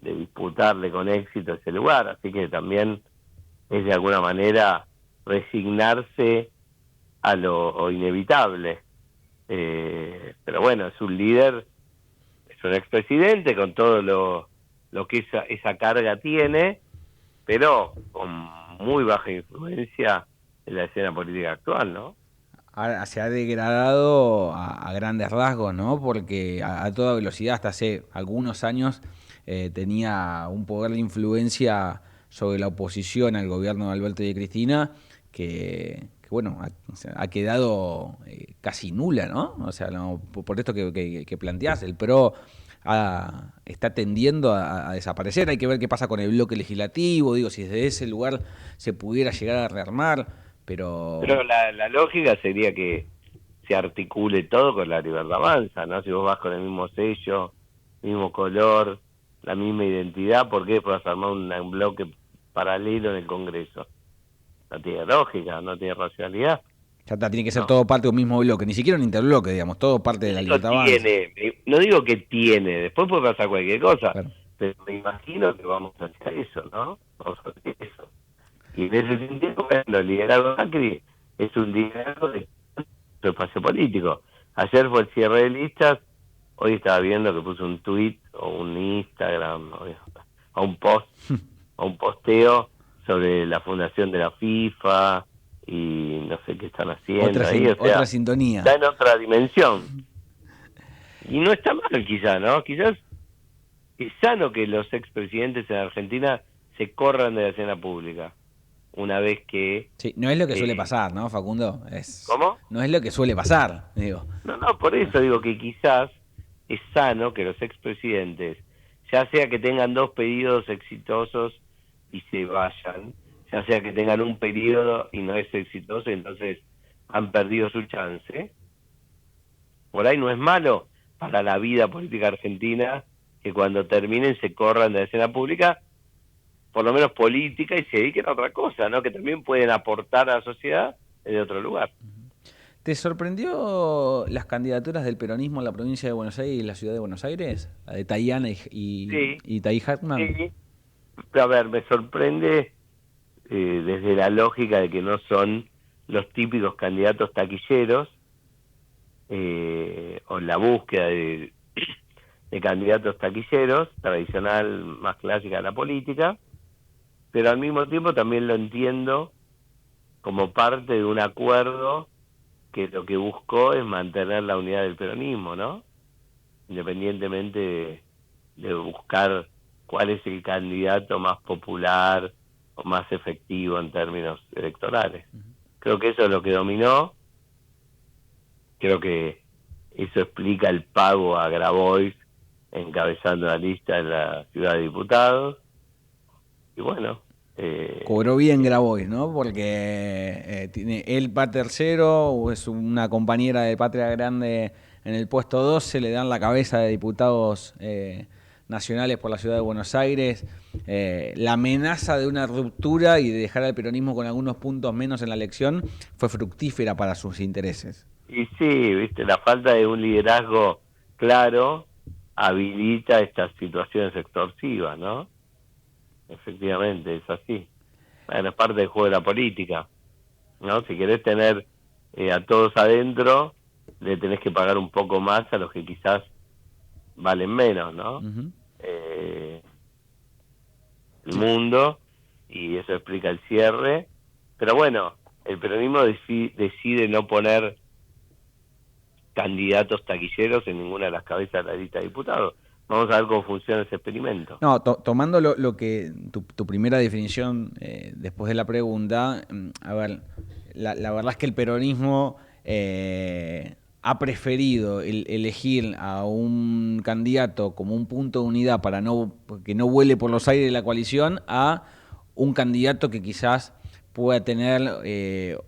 de disputarle con éxito ese lugar, así que también es de alguna manera resignarse a lo inevitable. Pero bueno, es un líder, es un expresidente con todo lo que esa carga tiene, pero con muy baja influencia en la escena política actual, ¿no? Ahora se ha degradado a grandes rasgos, ¿no? Porque a toda velocidad, hasta hace algunos años, tenía un poder de influencia sobre la oposición al gobierno de Alberto y de Cristina que bueno, o sea, ha quedado casi nula, ¿no? O sea, no, por esto que planteás, el PRO está tendiendo a desaparecer. Hay que ver qué pasa con el bloque legislativo, digo, si desde ese lugar se pudiera llegar a rearmar, pero la lógica sería que se articule todo con la Libertad Avanza, ¿no? Si vos vas con el mismo sello, mismo color, la misma identidad, ¿por qué vas a armar un bloque paralelo en el Congreso? No tiene lógica, no tiene racionalidad. Ya está, tiene que ser todo parte de un mismo bloque, ni siquiera un interbloque, digamos, todo parte de la Libertad Avanza. No digo que tiene, después puede pasar cualquier cosa, pero me imagino que vamos hacia eso, ¿no? Vamos hacia eso. Y en ese sentido, bueno, el liderazgo de Macri es un liderazgo de su espacio político. Ayer fue el cierre de listas, hoy estaba viendo que puso un tweet o un Instagram o un post o un posteo sobre la fundación de la FIFA y no sé qué están haciendo. Otra sintonía. Está en otra dimensión. Y no está mal quizás, ¿no? Quizás es sano que los expresidentes en Argentina se corran de la escena pública. Una vez que... Sí, no es lo que suele pasar, ¿no, Facundo? ¿Cómo? No es lo que suele pasar, digo. No, por eso digo que quizás es sano que los expresidentes, ya sea que tengan 2 periodos exitosos y se vayan, ya sea que tengan un periodo y no es exitoso, entonces han perdido su chance. Por ahí no es malo para la vida política argentina que cuando terminen se corran de la escena pública, por lo menos política, y se dediquen a otra cosa, ¿no? Que también pueden aportar a la sociedad desde otro lugar. ¿Te sorprendió las candidaturas del peronismo en la provincia de Buenos Aires y en la ciudad de Buenos Aires? La de Tayana y Taí Hartman. Sí. A ver, me sorprende desde la lógica de que no son los típicos candidatos taquilleros, o la búsqueda de candidatos taquilleros, tradicional, más clásica de la política, pero al mismo tiempo también lo entiendo como parte de un acuerdo que lo que buscó es mantener la unidad del peronismo, ¿no? Independientemente de buscar cuál es el candidato más popular o más efectivo en términos electorales. Creo que eso es lo que dominó. Creo que eso explica el pago a Grabois encabezando la lista en la Ciudad de Diputados. Y bueno... Cobró bien Grabois, ¿no? Porque él va tercero, o es una compañera de Patria Grande en el puesto 12, le dan la cabeza de diputados nacionales por la Ciudad de Buenos Aires. La amenaza de una ruptura y de dejar al peronismo con algunos puntos menos en la elección fue fructífera para sus intereses. Y sí, viste, la falta de un liderazgo claro habilita estas situaciones extorsivas, ¿no? Efectivamente, es así. Bueno, es parte del juego de la política, ¿no? Si querés tener a todos adentro, le tenés que pagar un poco más a los que quizás valen menos, ¿no? El mundo, y eso explica el cierre. Pero bueno, el peronismo decide no poner candidatos taquilleros en ninguna de las cabezas de la lista de diputados. Vamos a ver cómo funciona ese experimento. No, tomando lo que tu primera definición después de la pregunta, a ver, la verdad es que el peronismo ha preferido elegir a un candidato como un punto de unidad para que no vuele por los aires de la coalición a un candidato que quizás pueda tener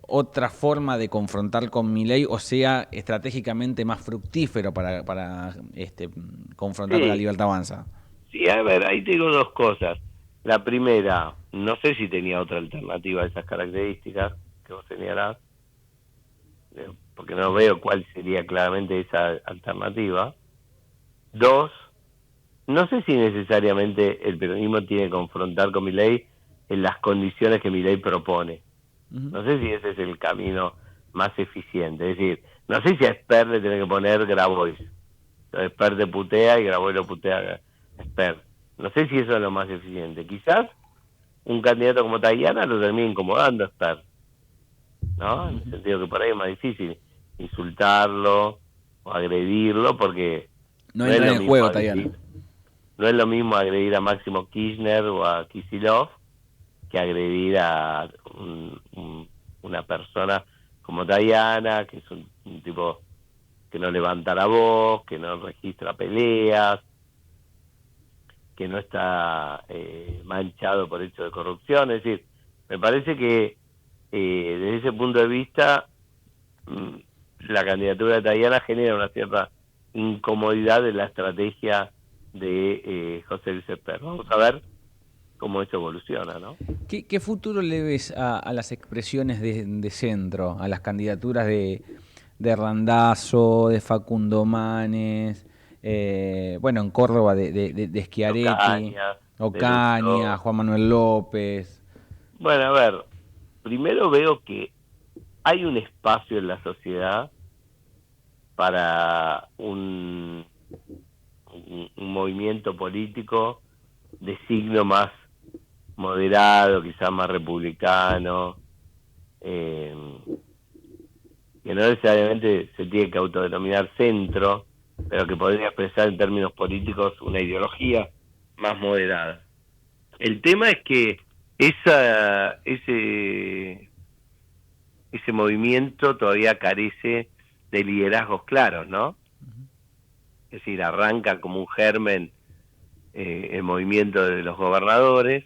otra forma de confrontar con Milei, o sea, estratégicamente más fructífero para confrontar con la Libertad Avanza. Sí, a ver, ahí te digo 2 cosas. La primera, no sé si tenía otra alternativa a esas características que vos señalás, porque no veo cuál sería claramente esa alternativa. 2, no sé si necesariamente el peronismo tiene que confrontar con Milei en las condiciones que Milei propone. No sé si ese es el camino más eficiente. Es decir, no sé si a Esper le tiene que poner Grabois. Esper te putea y Grabois lo putea a Esper. No sé si eso es lo más eficiente. Quizás un candidato como Tayana lo termine incomodando a Esper, ¿no? En el sentido que por ahí es más difícil insultarlo o agredirlo, porque no entra en el juego Tayana. No es lo mismo agredir a Máximo Kirchner o a Kicillof que agredir a una persona como Diana, que es un tipo que no levanta la voz, que no registra peleas, que no está manchado por hechos de corrupción. Es decir, me parece que desde ese punto de vista la candidatura de Diana genera una cierta incomodidad de la estrategia de José Luis Esper. Vamos a ver cómo esto evoluciona, ¿no? ¿Qué futuro le ves a las expresiones de centro, a las candidaturas de Randazzo, de Facundo Manes, bueno, en Córdoba de Schiaretti, Ocaña, Juan Manuel López? Bueno, a ver, primero veo que hay un espacio en la sociedad para un movimiento político de signo más moderado, quizás más republicano, que no necesariamente se tiene que autodenominar centro, pero que podría expresar en términos políticos una ideología más moderada. El tema es que ese movimiento todavía carece de liderazgos claros, ¿no? Es decir, arranca como un germen el movimiento de los gobernadores,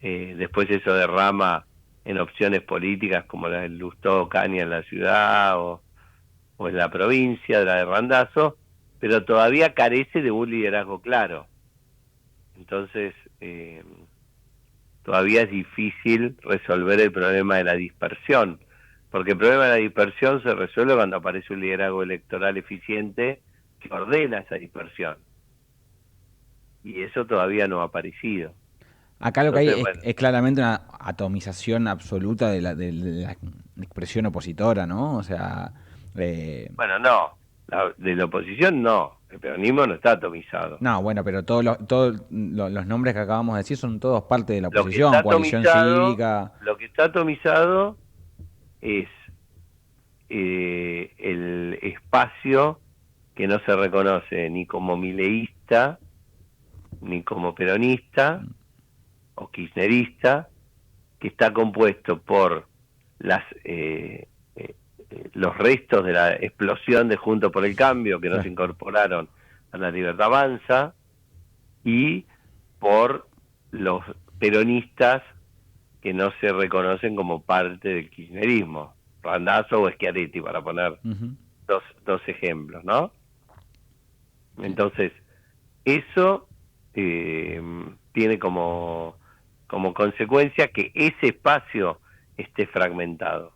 después eso derrama en opciones políticas como la del Lustó Ocaña en la ciudad o en la provincia, de la de Randazzo, pero todavía carece de un liderazgo claro. Entonces, todavía es difícil resolver el problema de la dispersión, porque el problema de la dispersión se resuelve cuando aparece un liderazgo electoral eficiente que ordena esa dispersión. Y eso todavía no ha aparecido. Acá lo que hay es claramente una atomización absoluta de la expresión opositora, ¿no? O sea... Bueno, no. De la oposición no. El peronismo no está atomizado. No, bueno, pero todos los nombres que acabamos de decir son todos parte de la oposición, coalición cívica. Lo que está atomizado es el espacio que no se reconoce ni como mileísta, ni como peronista o kirchnerista, que está compuesto por los restos de la explosión de Juntos por el Cambio, que no se incorporaron a La Libertad Avanza, y por los peronistas que no se reconocen como parte del kirchnerismo, Randazzo o Schiaretti, para poner dos ejemplos, ¿no? Entonces, eso tiene como consecuencia que ese espacio esté fragmentado.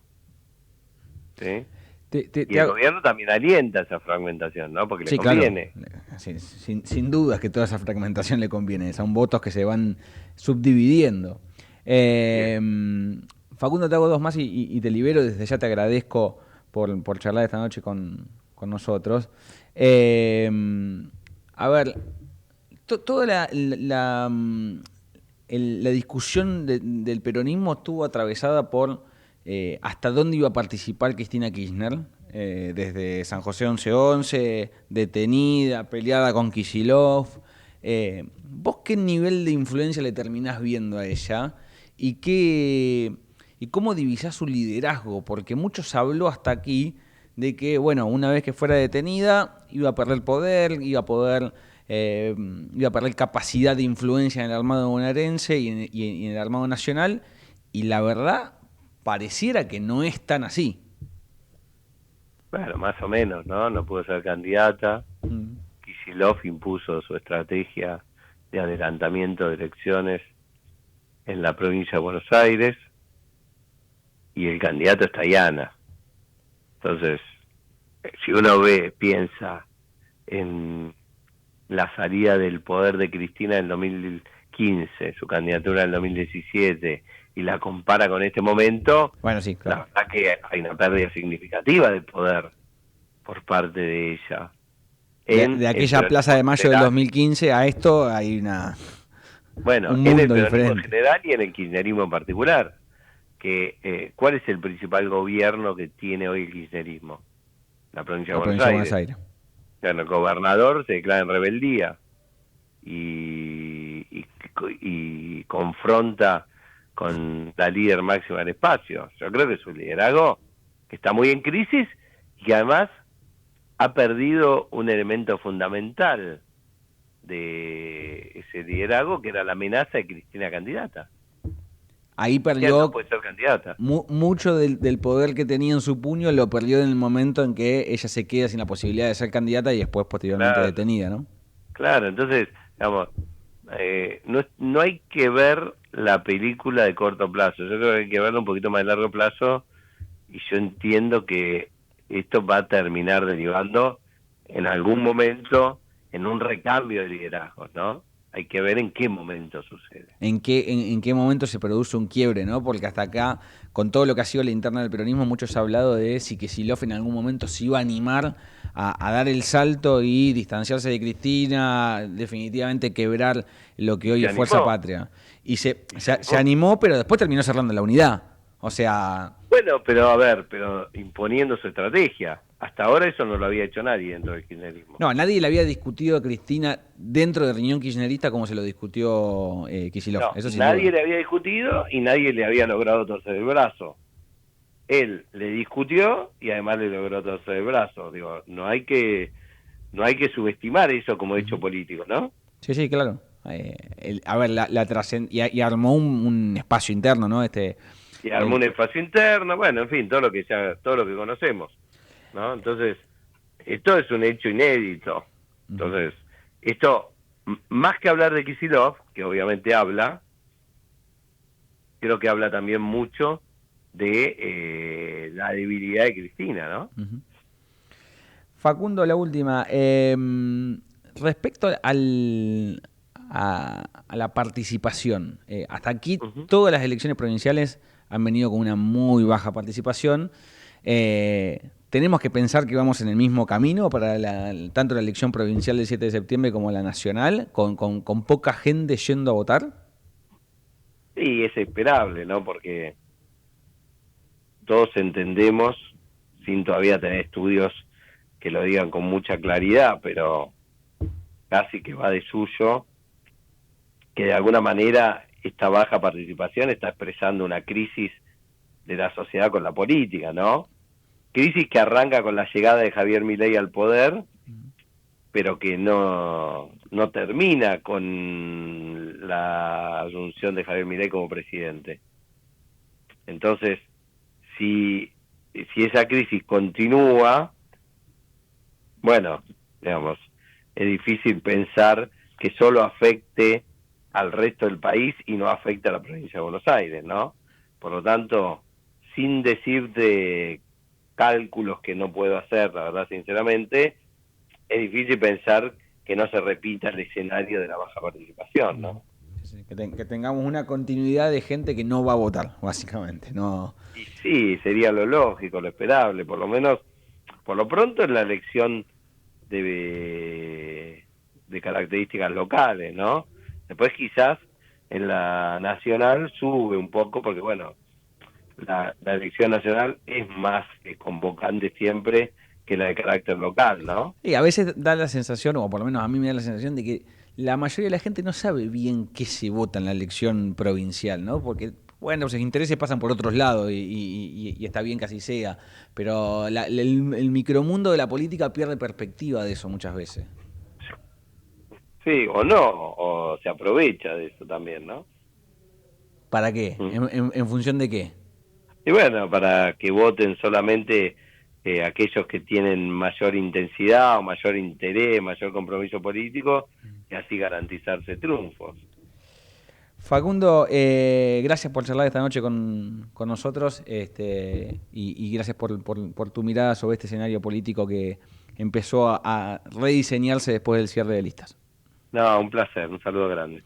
¿Sí? Y el gobierno también alienta esa fragmentación, ¿no? Porque le conviene. Claro. Sí, sin dudas que toda esa fragmentación le conviene. Son votos que se van subdividiendo. Facundo, te hago dos más y te libero. Desde ya te agradezco por charlar esta noche con nosotros. A ver, toda la discusión del peronismo estuvo atravesada por hasta dónde iba a participar Cristina Kirchner, desde San José 1111, detenida, peleada con Kicillof. ¿Vos qué nivel de influencia le terminás viendo a ella? ¿Y cómo divisás su liderazgo? Porque mucho se habló hasta aquí de que, bueno, una vez que fuera detenida, iba a perder poder, iba a perder capacidad de influencia en el armado bonaerense y en el armado nacional, y la verdad pareciera que no es tan así. Bueno, más o menos, ¿no? No pudo ser candidata. Kicillof impuso su estrategia de adelantamiento de elecciones en la provincia de Buenos Aires, y el candidato es Diana. Entonces, si uno piensa en la salida del poder de Cristina en 2015, su candidatura en 2017, y la compara con este momento, bueno, sí, claro, la verdad que hay una pérdida significativa de poder por parte de ella. De aquella Plaza de Mayo del 2015 a esto hay bueno, un en mundo el peronismo diferente. en general y en el kirchnerismo en particular. ¿Cuál es el principal gobierno que tiene hoy el kirchnerismo? La provincia de Buenos Aires. Bueno, el gobernador se declara en rebeldía y confronta con la líder máxima del espacio. Yo creo que es un liderazgo que está muy en crisis y que además ha perdido un elemento fundamental de ese liderazgo, que era la amenaza de Cristina candidata. Ahí Ella perdió no puede ser candidata. mucho del poder que tenía en su puño, lo perdió en el momento en que ella se queda sin la posibilidad de ser candidata y después posteriormente Claro. detenida, ¿no? Claro, entonces, digamos, no hay que ver la película de corto plazo. Yo creo que hay que verla un poquito más de largo plazo, y yo entiendo que esto va a terminar derivando en algún momento en un recambio de liderazgos, ¿no? Hay que ver en qué momento sucede. ¿En qué momento se produce un quiebre, ¿no? Porque hasta acá, con todo lo que ha sido la interna del peronismo, muchos han hablado de si Kicillof en algún momento se iba a animar a dar el salto y distanciarse de Cristina, definitivamente quebrar lo que hoy Se es Fuerza animó. Patria. Y se animó, pero después terminó cerrando la unidad. O sea, Bueno, pero imponiendo su estrategia. Hasta ahora eso no lo había hecho nadie dentro del kirchnerismo. no, nadie le había discutido a Cristina dentro del riñón kirchnerista como se lo discutió Kicillof. No, Eso sin nadie duda. le había discutido y nadie le había logrado torcer el brazo. Él le discutió y además le logró torcer el brazo. Digo, no hay que subestimar eso como hecho político, ¿no? Sí, claro. A ver, y armó un espacio interno, ¿no? Y armó un espacio interno, bueno, en fin, todo lo que conocemos, ¿no? Entonces, esto es un hecho inédito. Entonces, esto, más que hablar de Kicillof, que obviamente habla, creo que habla también mucho de la debilidad de Cristina, ¿no? Facundo, la última. Respecto a la participación, hasta aquí todas las elecciones provinciales han venido con una muy baja participación. ¿Tenemos que pensar que vamos en el mismo camino para tanto la elección provincial del 7 de septiembre como la nacional, con poca gente yendo a votar? Sí, es esperable, ¿no? Porque todos entendemos, sin todavía tener estudios que lo digan con mucha claridad, pero casi que va de suyo, que de alguna manera esta baja participación está expresando una crisis de la sociedad con la política, ¿no? Crisis que arranca con la llegada de Javier Milei al poder, pero que no termina con la asunción de Javier Milei como presidente. Entonces, si esa crisis continúa, bueno, digamos, es difícil pensar que solo afecte al resto del país y no afecte a la provincia de Buenos Aires, ¿no? Por lo tanto, sin decirte cálculos que no puedo hacer, la verdad, sinceramente, es difícil pensar que no se repita el escenario de la baja participación, ¿no? Que tengamos una continuidad de gente que no va a votar, básicamente. No. Y sí, sería lo lógico, lo esperable, por lo menos, por lo pronto en la elección de características locales, ¿no? Después quizás en la nacional sube un poco, porque bueno, la elección nacional es más convocante siempre que la de carácter local, ¿no? Y a veces da la sensación, o por lo menos a mí me da la sensación, de que la mayoría de la gente no sabe bien qué se vota en la elección provincial, ¿no? Porque, bueno, sus intereses pasan por otros lados y está bien que así sea, pero el micromundo de la política pierde perspectiva de eso muchas veces. Sí, o no, o se aprovecha de eso también, ¿no? ¿Para qué? ¿En función de qué? Y bueno, para que voten solamente aquellos que tienen mayor intensidad o mayor interés, mayor compromiso político, y así garantizarse triunfos. Facundo, gracias por charlar esta noche con nosotros y gracias por tu mirada sobre este escenario político que empezó a rediseñarse después del cierre de listas. No, un placer, un saludo grande.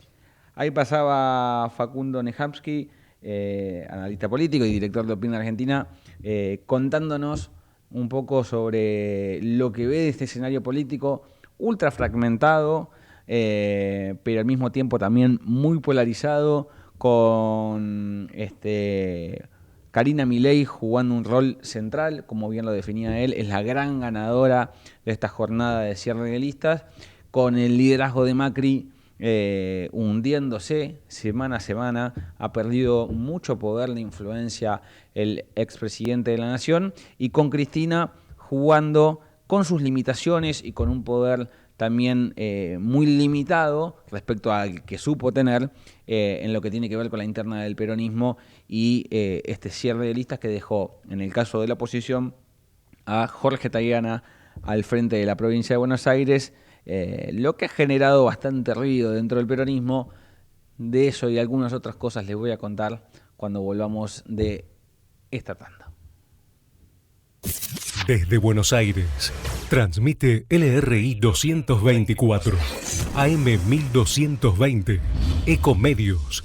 Ahí pasaba Facundo Nejamsky, analista político y director de Opinión Argentina, contándonos un poco sobre lo que ve de este escenario político ultra fragmentado, pero al mismo tiempo también muy polarizado, con Karina Milei jugando un rol central, como bien lo definía él, es la gran ganadora de esta jornada de cierre de listas, con el liderazgo de Macri hundiéndose semana a semana. Ha perdido mucho poder de influencia el expresidente de la Nación, y con Cristina jugando con sus limitaciones y con un poder también muy limitado respecto al que supo tener en lo que tiene que ver con la interna del peronismo y este cierre de listas que dejó, en el caso de la oposición, a Jorge Tayana al frente de la provincia de Buenos Aires, lo que ha generado bastante ruido dentro del peronismo. De eso y algunas otras cosas les voy a contar cuando volvamos de esta tanda. Desde Buenos Aires, transmite LRI 224, AM 1220, Ecomedios.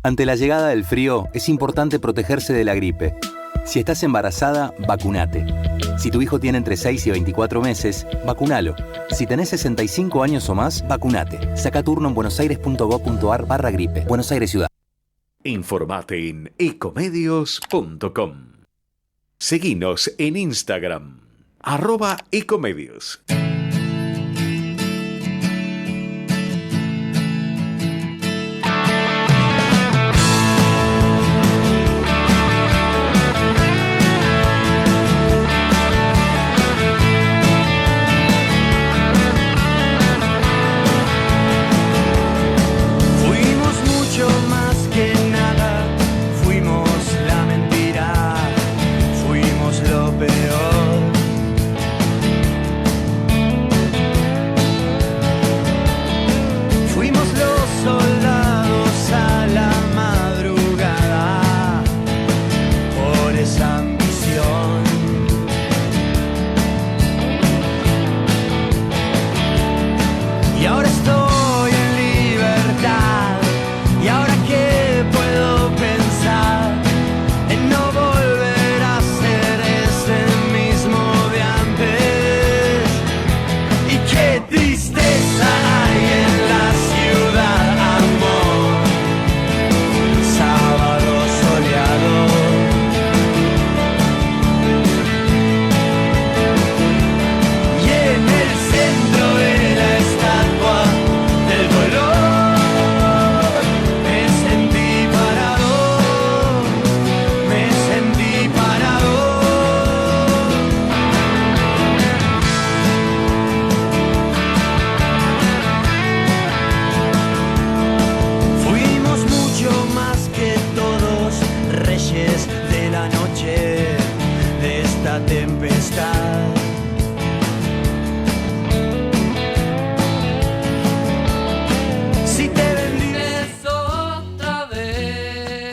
Ante la llegada del frío, es importante protegerse de la gripe. Si estás embarazada, vacunate. Si tu hijo tiene entre 6 y 24 meses, vacunalo. Si tenés 65 años o más, vacunate. Saca turno en buenosaires.gov.ar/gripe. Buenos Aires Ciudad. Informate en ecomedios.com. Seguinos en Instagram, @ecomedios.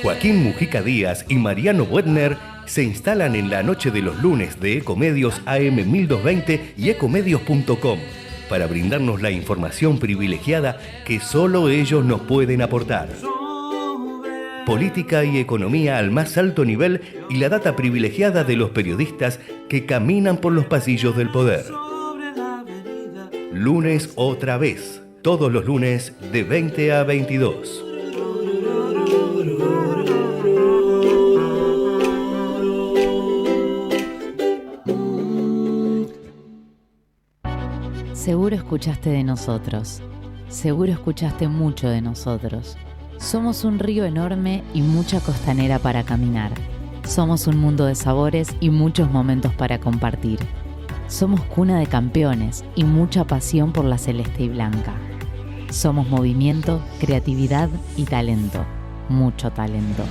Joaquín Mujica Díaz y Mariano Wedner se instalan en la noche de los lunes de Ecomedios AM 1220 y ecomedios.com para brindarnos la información privilegiada que solo ellos nos pueden aportar. Política y economía al más alto nivel y la data privilegiada de los periodistas que caminan por los pasillos del poder. Lunes otra vez, todos los lunes de 20 a 22. Seguro escuchaste de nosotros. Seguro escuchaste mucho de nosotros. Somos un río enorme y mucha costanera para caminar. Somos un mundo de sabores y muchos momentos para compartir. Somos cuna de campeones y mucha pasión por la celeste y blanca. Somos movimiento, creatividad y talento. Mucho talento.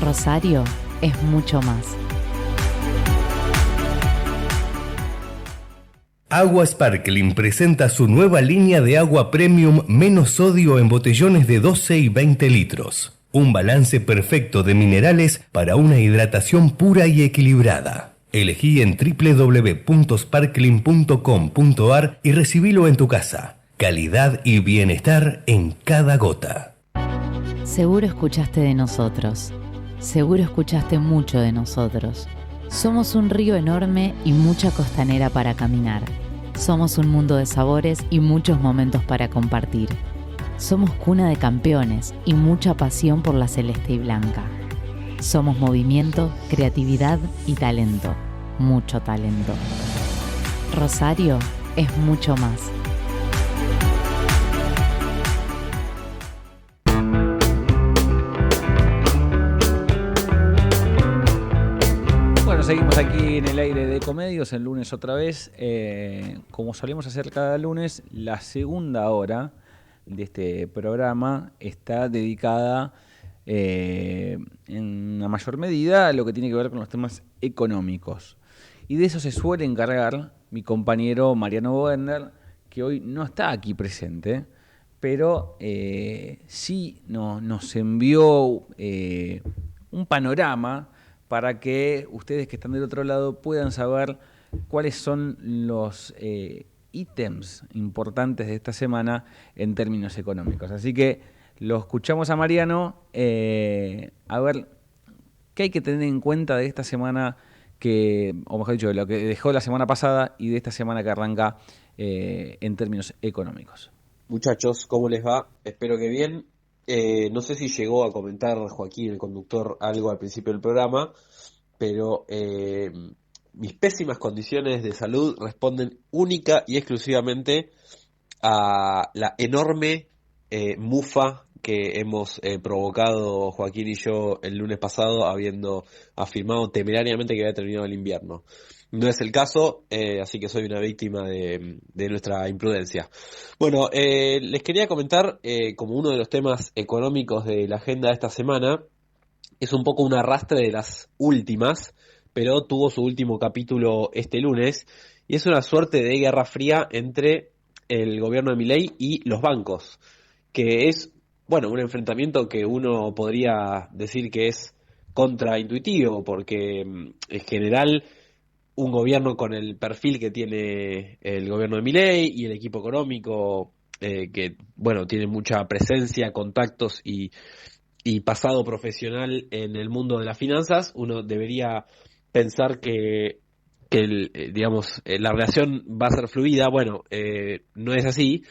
Rosario es mucho más. Agua Sparkling presenta su nueva línea de agua premium menos sodio en botellones de 12 y 20 litros. Un balance perfecto de minerales para una hidratación pura y equilibrada. Elegí en www.sparkling.com.ar y recibilo en tu casa. Calidad y bienestar en cada gota. Seguro escuchaste de nosotros. Seguro escuchaste mucho de nosotros. Somos un río enorme y mucha costanera para caminar. Somos un mundo de sabores y muchos momentos para compartir. Somos cuna de campeones y mucha pasión por la celeste y blanca. Somos movimiento, creatividad y talento. Mucho talento. Rosario es mucho más. seguimos aquí en el aire de Ecomedios, el lunes otra vez. Como solemos hacer cada lunes, la segunda hora de este programa está dedicada en la mayor medida a lo que tiene que ver con los temas económicos. Y de eso se suele encargar mi compañero Mariano Boender, que hoy no está aquí presente, pero sí nos envió un panorama para que ustedes que están del otro lado puedan saber cuáles son los ítems importantes de esta semana en términos económicos. Así que lo escuchamos a Mariano, a ver qué hay que tener en cuenta de esta semana, o mejor dicho, de lo que dejó la semana pasada y de esta semana que arranca en términos económicos. Muchachos, ¿cómo les va? Espero que bien. No sé si llegó a comentar Joaquín, el conductor, algo al principio del programa, pero mis pésimas condiciones de salud responden única y exclusivamente a la enorme mufa que hemos provocado Joaquín y yo el lunes pasado, habiendo afirmado temerariamente que había terminado el invierno. No es el caso, así que soy una víctima de nuestra imprudencia. Bueno, les quería comentar, como uno de los temas económicos de la agenda de esta semana, es un poco un arrastre de las últimas, pero tuvo su último capítulo este lunes, y es una suerte de guerra fría entre el gobierno de Milei y los bancos, que es, bueno, un enfrentamiento que uno podría decir que es contraintuitivo, porque en general un gobierno con el perfil que tiene el gobierno de Milei y el equipo económico que, bueno, tiene mucha presencia, contactos y pasado profesional en el mundo de las finanzas, uno debería pensar que la relación va a ser fluida. Bueno, no es así.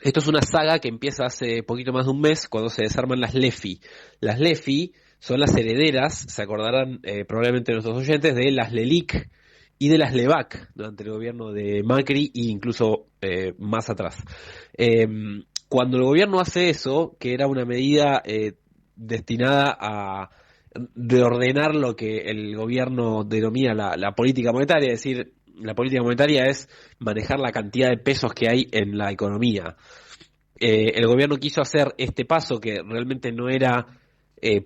Esto es una saga que empieza hace poquito más de un mes, cuando se desarman las LEFI. Las LEFI son las herederas, se acordarán probablemente nuestros oyentes, de las LELIC y de las LEVAC durante el gobierno de Macri e incluso más atrás. Cuando el gobierno hace eso, que era una medida destinada a reordenar lo que el gobierno denomina la política monetaria, es decir, la política monetaria es manejar la cantidad de pesos que hay en la economía. El gobierno quiso hacer este paso que realmente no era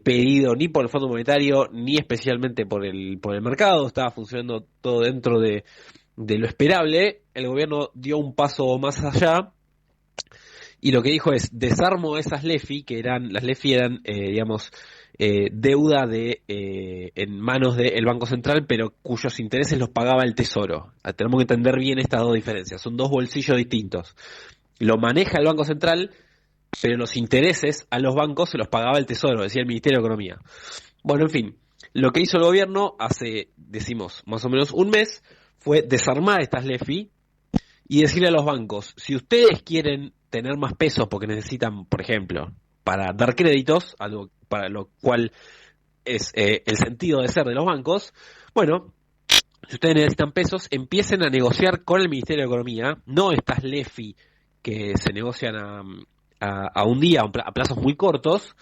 pedido ni por el Fondo Monetario ni especialmente por el mercado, estaba funcionando todo dentro de lo esperable. El gobierno dio un paso más allá y lo que dijo es: desarmo esas LEFI, las LEFI eran deuda en manos del Banco Central, pero cuyos intereses los pagaba el Tesoro. Tenemos que entender bien estas dos diferencias, son dos bolsillos distintos. Lo maneja el Banco Central, pero los intereses a los bancos se los pagaba el Tesoro, decía el Ministerio de Economía. Bueno, en fin, lo que hizo el gobierno hace, decimos, más o menos un mes, fue desarmar estas LEFI y decirle a los bancos: si ustedes quieren tener más pesos porque necesitan, por ejemplo, para dar créditos, algo para lo cual es el sentido de ser de los bancos, bueno, si ustedes necesitan pesos, empiecen a negociar con el Ministerio de Economía, no estas LEFI que se negocian a un día, a plazos muy cortos,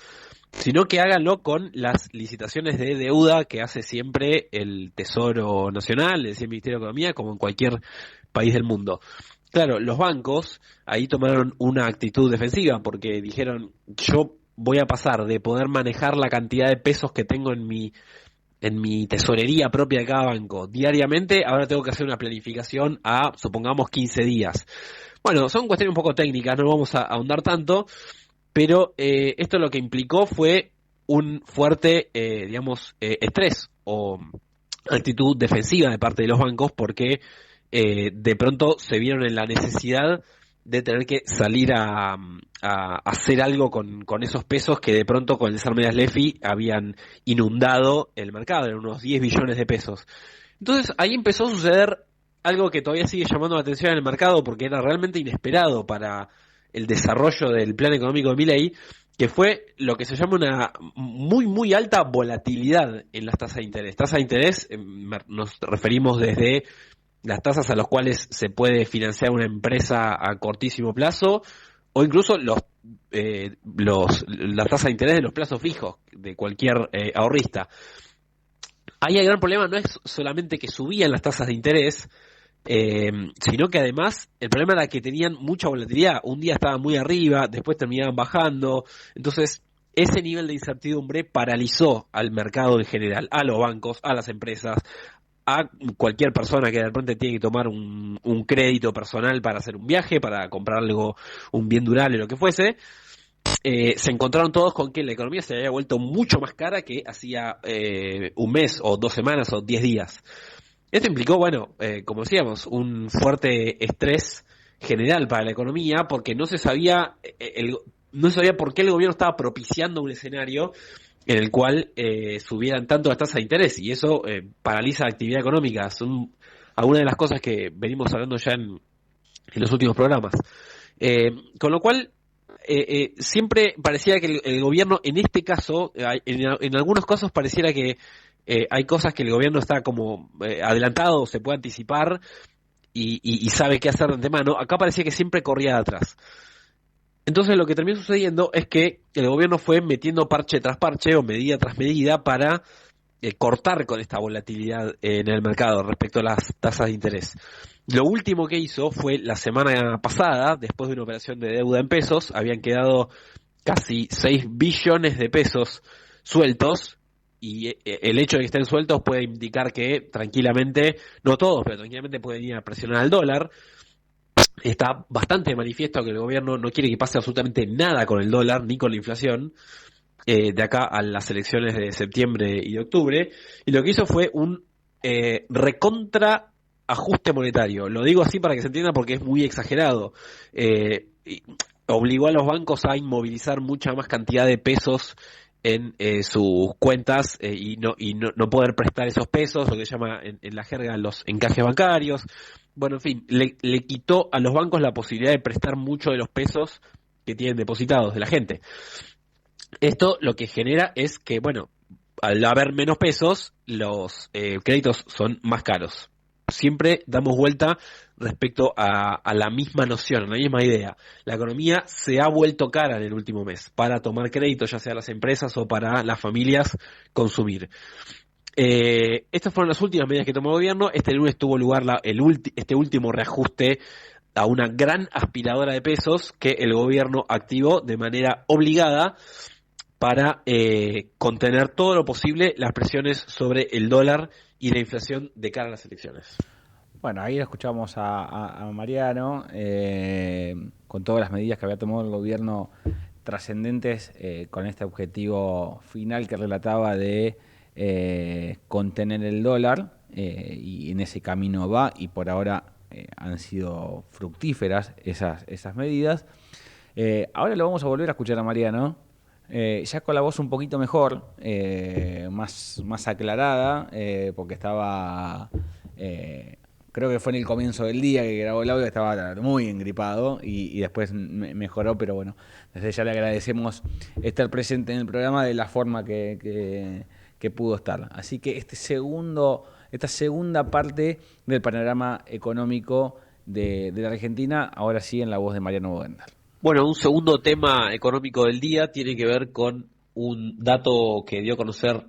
sino que háganlo con las licitaciones de deuda que hace siempre el Tesoro Nacional, es decir, el Ministerio de Economía, como en cualquier país del mundo. Claro, los bancos ahí tomaron una actitud defensiva porque dijeron: yo voy a pasar de poder manejar la cantidad de pesos que tengo en mi tesorería propia de cada banco diariamente, ahora tengo que hacer una planificación a, supongamos, 15 días. Bueno, son cuestiones un poco técnicas, no vamos a ahondar tanto, pero esto lo que implicó fue un fuerte, estrés o actitud defensiva de parte de los bancos, porque de pronto se vieron en la necesidad de tener que salir a hacer algo con esos pesos que de pronto con el desarme de las LEFI habían inundado el mercado, eran unos 10 billones de pesos. Entonces ahí empezó a suceder algo que todavía sigue llamando la atención en el mercado porque era realmente inesperado para el desarrollo del plan económico de Milei, que fue lo que se llama una muy muy alta volatilidad en las tasas de interés. Tasas de interés, nos referimos desde las tasas a las cuales se puede financiar una empresa a cortísimo plazo, o incluso las tasas de interés de los plazos fijos de cualquier ahorrista. ahí el gran problema no es solamente que subían las tasas de interés, sino que además el problema era que tenían mucha volatilidad. Un día estaban muy arriba, después terminaban bajando. Entonces, ese nivel de incertidumbre paralizó al mercado en general, a los bancos, a las empresas, a cualquier persona que de repente tiene que tomar un crédito personal para hacer un viaje, para comprar algo, un bien durable, lo que fuese. Se encontraron todos con que la economía se había vuelto mucho más cara que hacía un mes o 2 semanas o 10 días. Esto implicó, como decíamos, un fuerte estrés general para la economía, porque no se sabía por qué el gobierno estaba propiciando un escenario en el cual subieran tanto las tasas de interés, y eso paraliza la actividad económica. Son algunas de las cosas que venimos hablando ya en los últimos programas. Con lo cual, siempre parecía que el gobierno, en este caso, en algunos casos pareciera que hay cosas que el gobierno está como adelantado, se puede anticipar y sabe qué hacer de antemano. Acá parecía que siempre corría de atrás. Entonces lo que terminó sucediendo es que el gobierno fue metiendo parche tras parche o medida tras medida para cortar con esta volatilidad en el mercado respecto a las tasas de interés. Lo último que hizo fue la semana pasada, después de una operación de deuda en pesos, habían quedado casi 6 billones de pesos sueltos, y el hecho de que estén sueltos puede indicar que tranquilamente, no todos, pero tranquilamente pueden ir a presionar al dólar. Está bastante manifiesto que el gobierno no quiere que pase absolutamente nada con el dólar ni con la inflación de acá a las elecciones de septiembre y de octubre, y lo que hizo fue un recontra ajuste monetario. Lo digo así para que se entienda porque es muy exagerado. Obligó a los bancos a inmovilizar mucha más cantidad de pesos en sus cuentas y no poder prestar esos pesos, lo que se llama en la jerga los encajes bancarios. Bueno, en fin, le quitó a los bancos la posibilidad de prestar mucho de los pesos que tienen depositados de la gente. Esto lo que genera es que, al haber menos pesos, los créditos son más caros. Siempre damos vuelta respecto a la misma noción, a la misma idea. La economía se ha vuelto cara en el último mes para tomar crédito, ya sea las empresas o para las familias consumir. Estas fueron las últimas medidas que tomó el gobierno. Este lunes tuvo lugar este último reajuste a una gran aspiradora de pesos que el gobierno activó de manera obligada para contener todo lo posible las presiones sobre el dólar y la inflación de cara a las elecciones. Bueno, ahí escuchamos a Mariano con todas las medidas que había tomado el gobierno trascendentes con este objetivo final que relataba de contener el dólar, y en ese camino va, y por ahora han sido fructíferas esas medidas. Ahora lo vamos a volver a escuchar a Mariano, ya con la voz un poquito mejor, más aclarada, porque estaba, creo que fue en el comienzo del día que grabó el audio, estaba muy engripado y después mejoró, pero bueno, desde ya le agradecemos estar presente en el programa de la forma que pudo estar. Así que esta segunda parte del panorama económico de la Argentina, ahora sí en la voz de Mariano Wendel. Bueno, un segundo tema económico del día tiene que ver con un dato que dio a conocer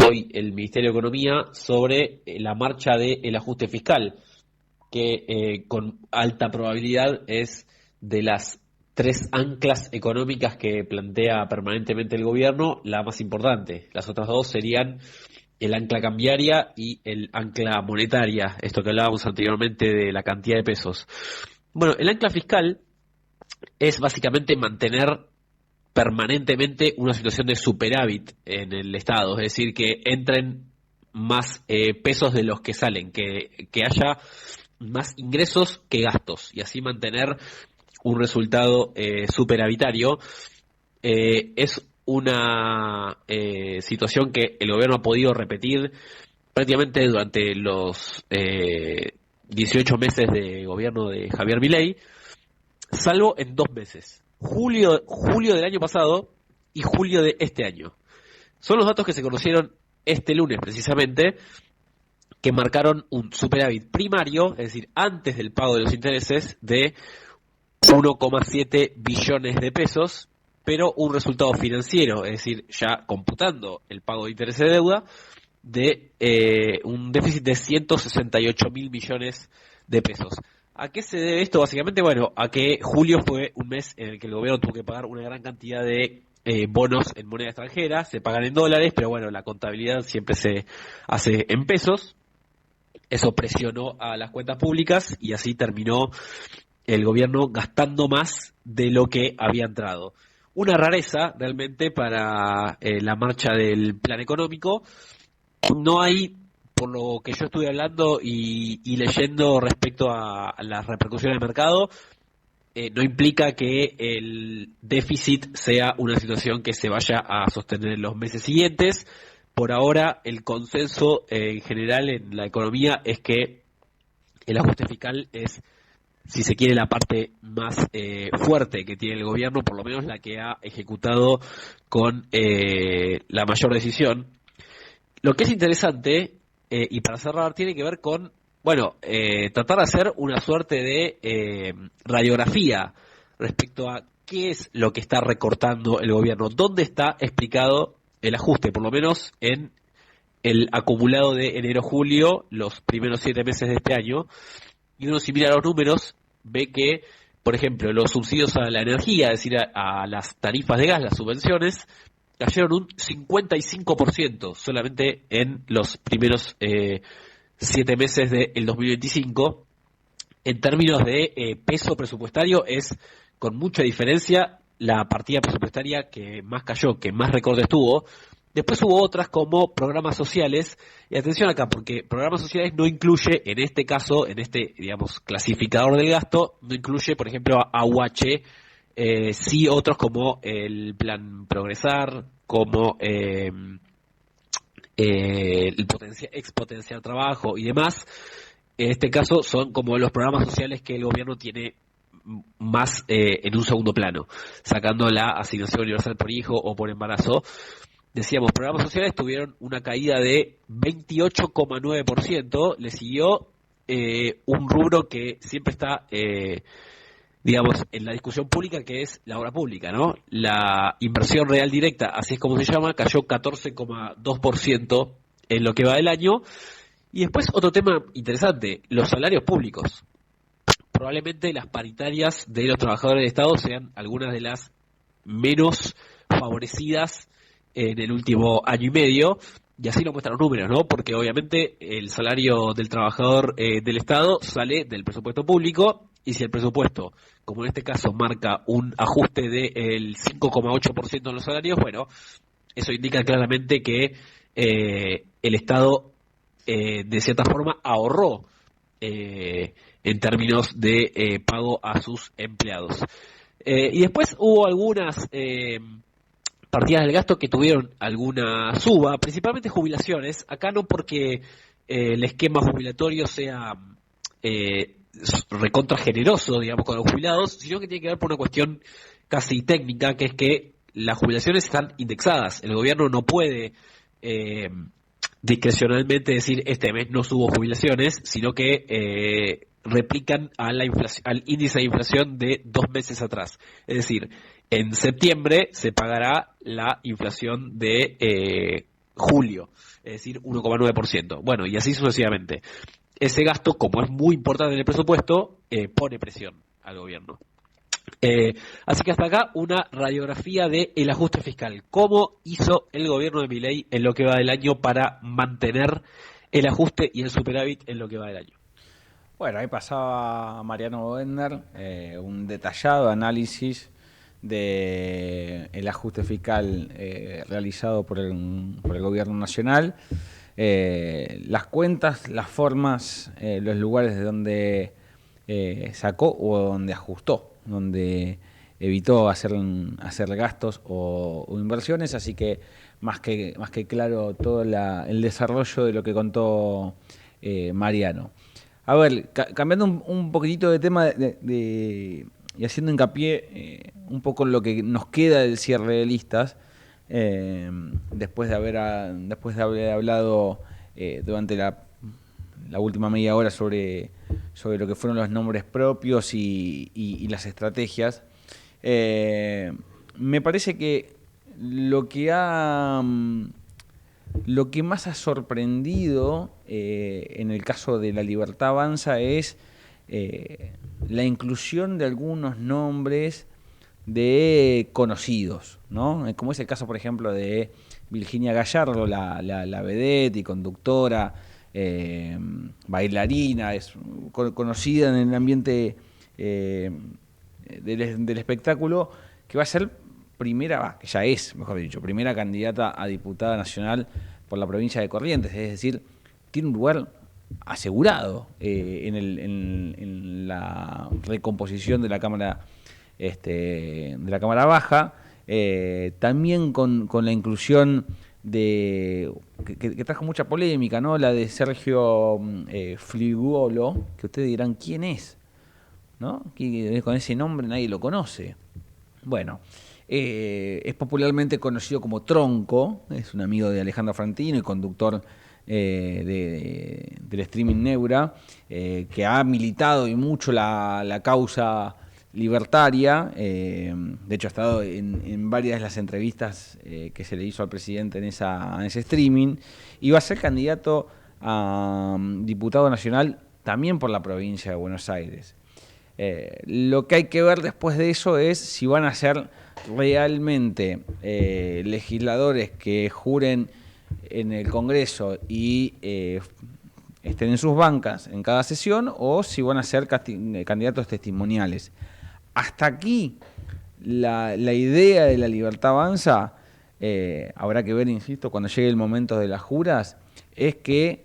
hoy el Ministerio de Economía sobre la marcha del ajuste fiscal, que con alta probabilidad es de las 3 anclas económicas que plantea permanentemente el gobierno, la más importante. Las otras 2 serían el ancla cambiaria y el ancla monetaria, esto que hablábamos anteriormente de la cantidad de pesos. Bueno, el ancla fiscal es básicamente mantener permanentemente una situación de superávit en el Estado, es decir, que entren más pesos de los que salen, que haya más ingresos que gastos, y así mantener un resultado superavitario. Es una situación que el gobierno ha podido repetir prácticamente durante los 18 meses de gobierno de Javier Milei, salvo en 2 meses, julio del año pasado y julio de este año. Son los datos que se conocieron este lunes precisamente, que marcaron un superávit primario, es decir, antes del pago de los intereses, de 1,7 billones de pesos, pero un resultado financiero, es decir, ya computando el pago de intereses de deuda, de un déficit de 168.000 millones de pesos. ¿A qué se debe esto? Básicamente, bueno, a que julio fue un mes en el que el gobierno tuvo que pagar una gran cantidad de bonos en moneda extranjera, se pagan en dólares, pero bueno, la contabilidad siempre se hace en pesos. Eso presionó a las cuentas públicas y así terminó el gobierno gastando más de lo que había entrado. Una rareza realmente para la marcha del plan económico. No hay, por lo que yo estuve hablando y leyendo respecto a las repercusiones del mercado, no implica que el déficit sea una situación que se vaya a sostener en los meses siguientes. Por ahora, el consenso en general en la economía es que el ajuste fiscal es, si se quiere, la parte más fuerte que tiene el gobierno, por lo menos la que ha ejecutado con la mayor decisión. Lo que es interesante, y para cerrar, tiene que ver con, bueno, tratar de hacer una suerte de radiografía respecto a qué es lo que está recortando el gobierno, dónde está explicado el ajuste, por lo menos en el acumulado de enero-julio, los primeros 7 meses de este año. Y uno, si mira los números, ve que, por ejemplo, los subsidios a la energía, es decir, a las tarifas de gas, las subvenciones, cayeron un 55% solamente en los primeros 7 meses del 2025. En términos de peso presupuestario, es con mucha diferencia la partida presupuestaria que más cayó, que más recortes tuvo. Después hubo otras como programas sociales, y atención acá, porque programas sociales no incluye, en este caso, en este, digamos, clasificador del gasto, no incluye, por ejemplo, a UH, sí otros como el Plan Progresar, como el Expotenciar Trabajo y demás. En este caso son como los programas sociales que el gobierno tiene más en un segundo plano, sacando la asignación universal por hijo o por embarazo. Decíamos, programas sociales tuvieron una caída de 28,9%, le siguió un rubro que siempre está, digamos, en la discusión pública, que es la obra pública, ¿no? La inversión real directa, así es como se llama, cayó 14,2% en lo que va del año. Y después otro tema interesante, los salarios públicos. Probablemente las paritarias de los trabajadores del Estado sean algunas de las menos favorecidas en el último año y medio, y así lo muestran los números, ¿no? Porque obviamente el salario del trabajador del Estado sale del presupuesto público, y si el presupuesto, como en este caso, marca un ajuste del 5,8% en los salarios, bueno, eso indica claramente que el Estado, de cierta forma, ahorró en términos de pago a sus empleados. Y después hubo algunas partidas del gasto que tuvieron alguna suba, principalmente jubilaciones. Acá no porque el esquema jubilatorio sea recontra generoso, digamos, con los jubilados, sino que tiene que ver por una cuestión casi técnica, que es que las jubilaciones están indexadas. El gobierno no puede discrecionalmente decir este mes no subo jubilaciones, sino que replican a la al índice de inflación de 2 meses atrás. Es decir, en septiembre se pagará la inflación de julio, es decir, 1,9%. Bueno, y así sucesivamente. Ese gasto, como es muy importante en el presupuesto, pone presión al gobierno. Así que hasta acá una radiografía del ajuste fiscal. ¿Cómo hizo el gobierno de Milei en lo que va del año para mantener el ajuste y el superávit en lo que va del año? Bueno, ahí pasaba Mariano Boedner, un detallado análisis del ajuste fiscal realizado por el gobierno nacional, las cuentas, las formas, los lugares de donde sacó o donde ajustó, donde evitó hacer gastos o inversiones, así que más que claro todo el desarrollo de lo que contó Mariano. A ver, cambiando un poquitito de tema y haciendo hincapié un poco en lo que nos queda del cierre de listas, después de haber hablado durante la última media hora sobre lo que fueron los nombres propios y las estrategias, me parece que lo que ha Lo que más ha sorprendido en el caso de La Libertad Avanza es la inclusión de algunos nombres de conocidos, ¿no? Como es el caso, por ejemplo, de Virginia Gallardo, la vedette y conductora, bailarina, es conocida en el ambiente del espectáculo, que va a ser que ya es, mejor dicho, primera candidata a diputada nacional por la provincia de Corrientes, es decir, tiene un lugar asegurado en la recomposición de la Cámara Baja, también con la inclusión que trajo mucha polémica, ¿no? La de Sergio Fliguolo, que ustedes dirán, ¿quién es? ¿No? Que con ese nombre nadie lo conoce. Bueno, es popularmente conocido como Tronco, es un amigo de Alejandro Frantino y conductor del streaming Neura, que ha militado y mucho la causa libertaria. De hecho, ha estado en varias de las entrevistas que se le hizo al presidente en ese streaming, y va a ser candidato a diputado nacional también por la provincia de Buenos Aires. Lo que hay que ver después de eso es si van a ser realmente legisladores que juren en el Congreso y estén en sus bancas en cada sesión, o si van a ser candidatos testimoniales. Hasta aquí la idea de La Libertad Avanza, habrá que ver, insisto, cuando llegue el momento de las juras, es que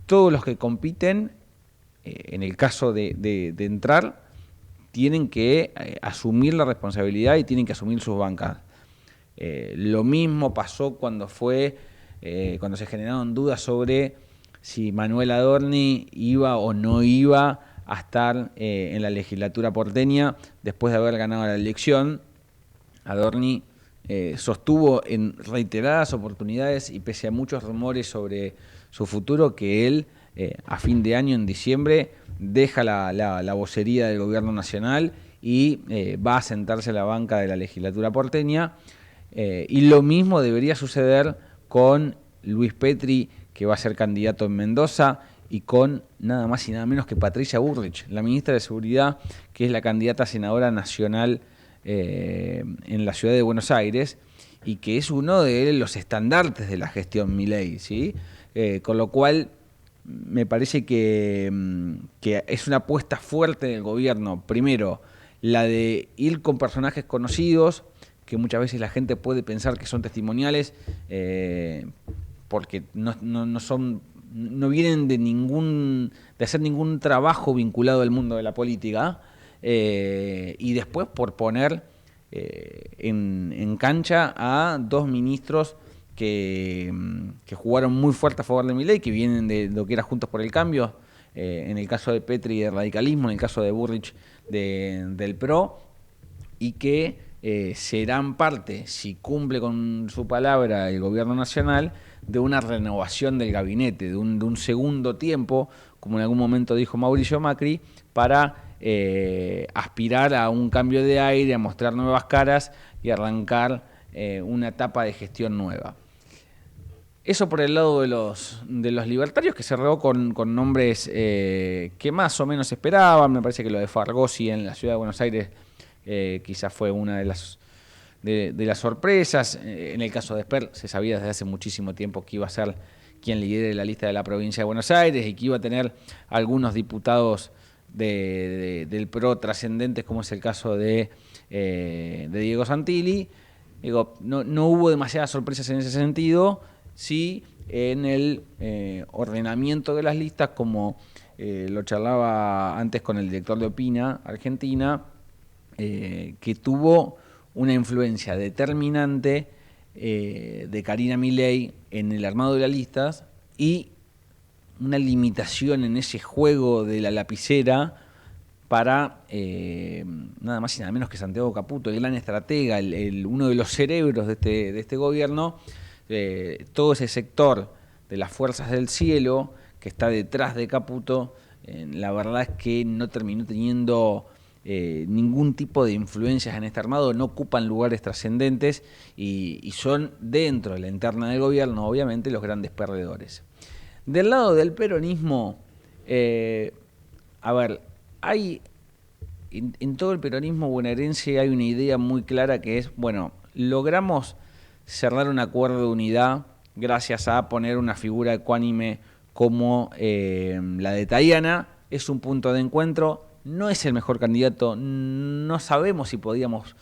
todos los que compiten, en el caso de entrar, tienen que asumir la responsabilidad y tienen que asumir sus bancas. Lo mismo pasó cuando se generaron dudas sobre si Manuel Adorni iba o no iba a estar en la legislatura porteña después de haber ganado la elección. Adorni sostuvo en reiteradas oportunidades y pese a muchos rumores sobre su futuro que él, a fin de año, en diciembre, deja la vocería del gobierno nacional y va a sentarse a la banca de la legislatura porteña. Y lo mismo debería suceder con Luis Petri, que va a ser candidato en Mendoza, y con nada más y nada menos que Patricia Bullrich, la ministra de Seguridad, que es la candidata a senadora nacional en la ciudad de Buenos Aires, y que es uno de los estandartes de la gestión Milei, ¿sí? Con lo cual me parece que es una apuesta fuerte del gobierno. Primero, la de ir con personajes conocidos, que muchas veces la gente puede pensar que son testimoniales, porque no vienen de hacer ningún trabajo vinculado al mundo de la política, y después por poner en cancha a dos ministros que jugaron muy fuerte a favor de Milei, que vienen de lo que era Juntos por el Cambio, en el caso de Petri de radicalismo, en el caso de Bullrich del PRO, y que serán parte, si cumple con su palabra el gobierno nacional, de una renovación del gabinete, de un segundo tiempo, como en algún momento dijo Mauricio Macri, para aspirar a un cambio de aire, a mostrar nuevas caras y arrancar una etapa de gestión nueva. Eso por el lado de los libertarios, que cerró con nombres que más o menos esperaban. Me parece que lo de Fargosi en la ciudad de Buenos Aires quizás fue una de las sorpresas. En el caso de Esper se sabía desde hace muchísimo tiempo que iba a ser quien lidere la lista de la provincia de Buenos Aires y que iba a tener algunos diputados del PRO trascendentes, como es el caso de Diego Santilli. Digo, no hubo demasiadas sorpresas en ese sentido. Sí, en el ordenamiento de las listas, como lo charlaba antes con el director de Opina Argentina, que tuvo una influencia determinante de Karina Milei en el armado de las listas y una limitación en ese juego de la lapicera para nada más y nada menos que Santiago Caputo, el gran estratega, uno de los cerebros de este gobierno. Todo ese sector de las fuerzas del cielo que está detrás de Caputo, la verdad es que no terminó teniendo ningún tipo de influencias en este armado, no ocupan lugares trascendentes y son dentro de la interna del gobierno, obviamente, los grandes perdedores. Del lado del peronismo, hay en todo el peronismo bonaerense hay una idea muy clara que es, bueno, logramos cerrar un acuerdo de unidad gracias a poner una figura ecuánime como la de Tayana. Es un punto de encuentro, no es el mejor candidato, no sabemos si podíamos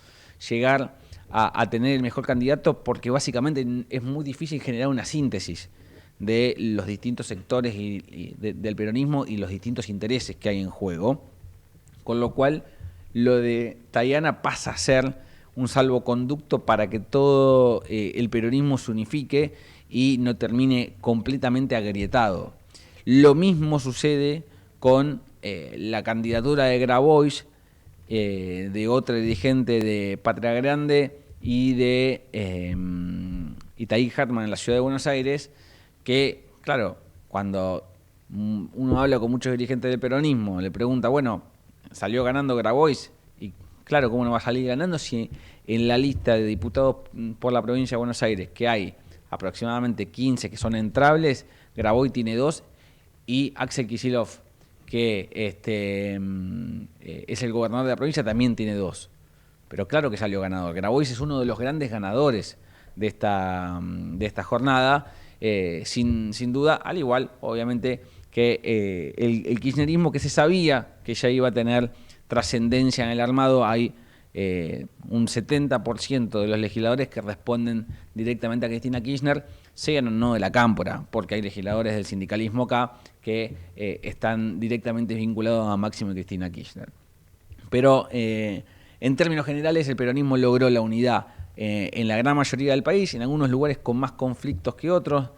llegar a tener el mejor candidato porque básicamente es muy difícil generar una síntesis de los distintos sectores del peronismo y los distintos intereses que hay en juego, con lo cual lo de Tayana pasa a ser un salvoconducto para que todo el peronismo se unifique y no termine completamente agrietado. Lo mismo sucede con la candidatura de Grabois, de otra dirigente de Patria Grande y de Itaí Hartman en la ciudad de Buenos Aires, que, claro, cuando uno habla con muchos dirigentes del peronismo, le pregunta, bueno, salió ganando Grabois, y claro, ¿cómo no va a salir ganando si en la lista de diputados por la provincia de Buenos Aires, que hay aproximadamente 15 que son entrables, Grabois tiene 2 y Axel Kicillof, que es el gobernador de la provincia, también tiene 2. Pero claro que salió ganador. Grabois es uno de los grandes ganadores de esta jornada, sin duda, al igual, obviamente, que el kirchnerismo, que se sabía que ya iba a tener trascendencia en el armado. Hay un 70% de los legisladores que responden directamente a Cristina Kirchner, sean o no de la Cámpora, porque hay legisladores del sindicalismo acá que están directamente vinculados a Máximo y Cristina Kirchner. Pero en términos generales el peronismo logró la unidad en la gran mayoría del país, en algunos lugares con más conflictos que otros,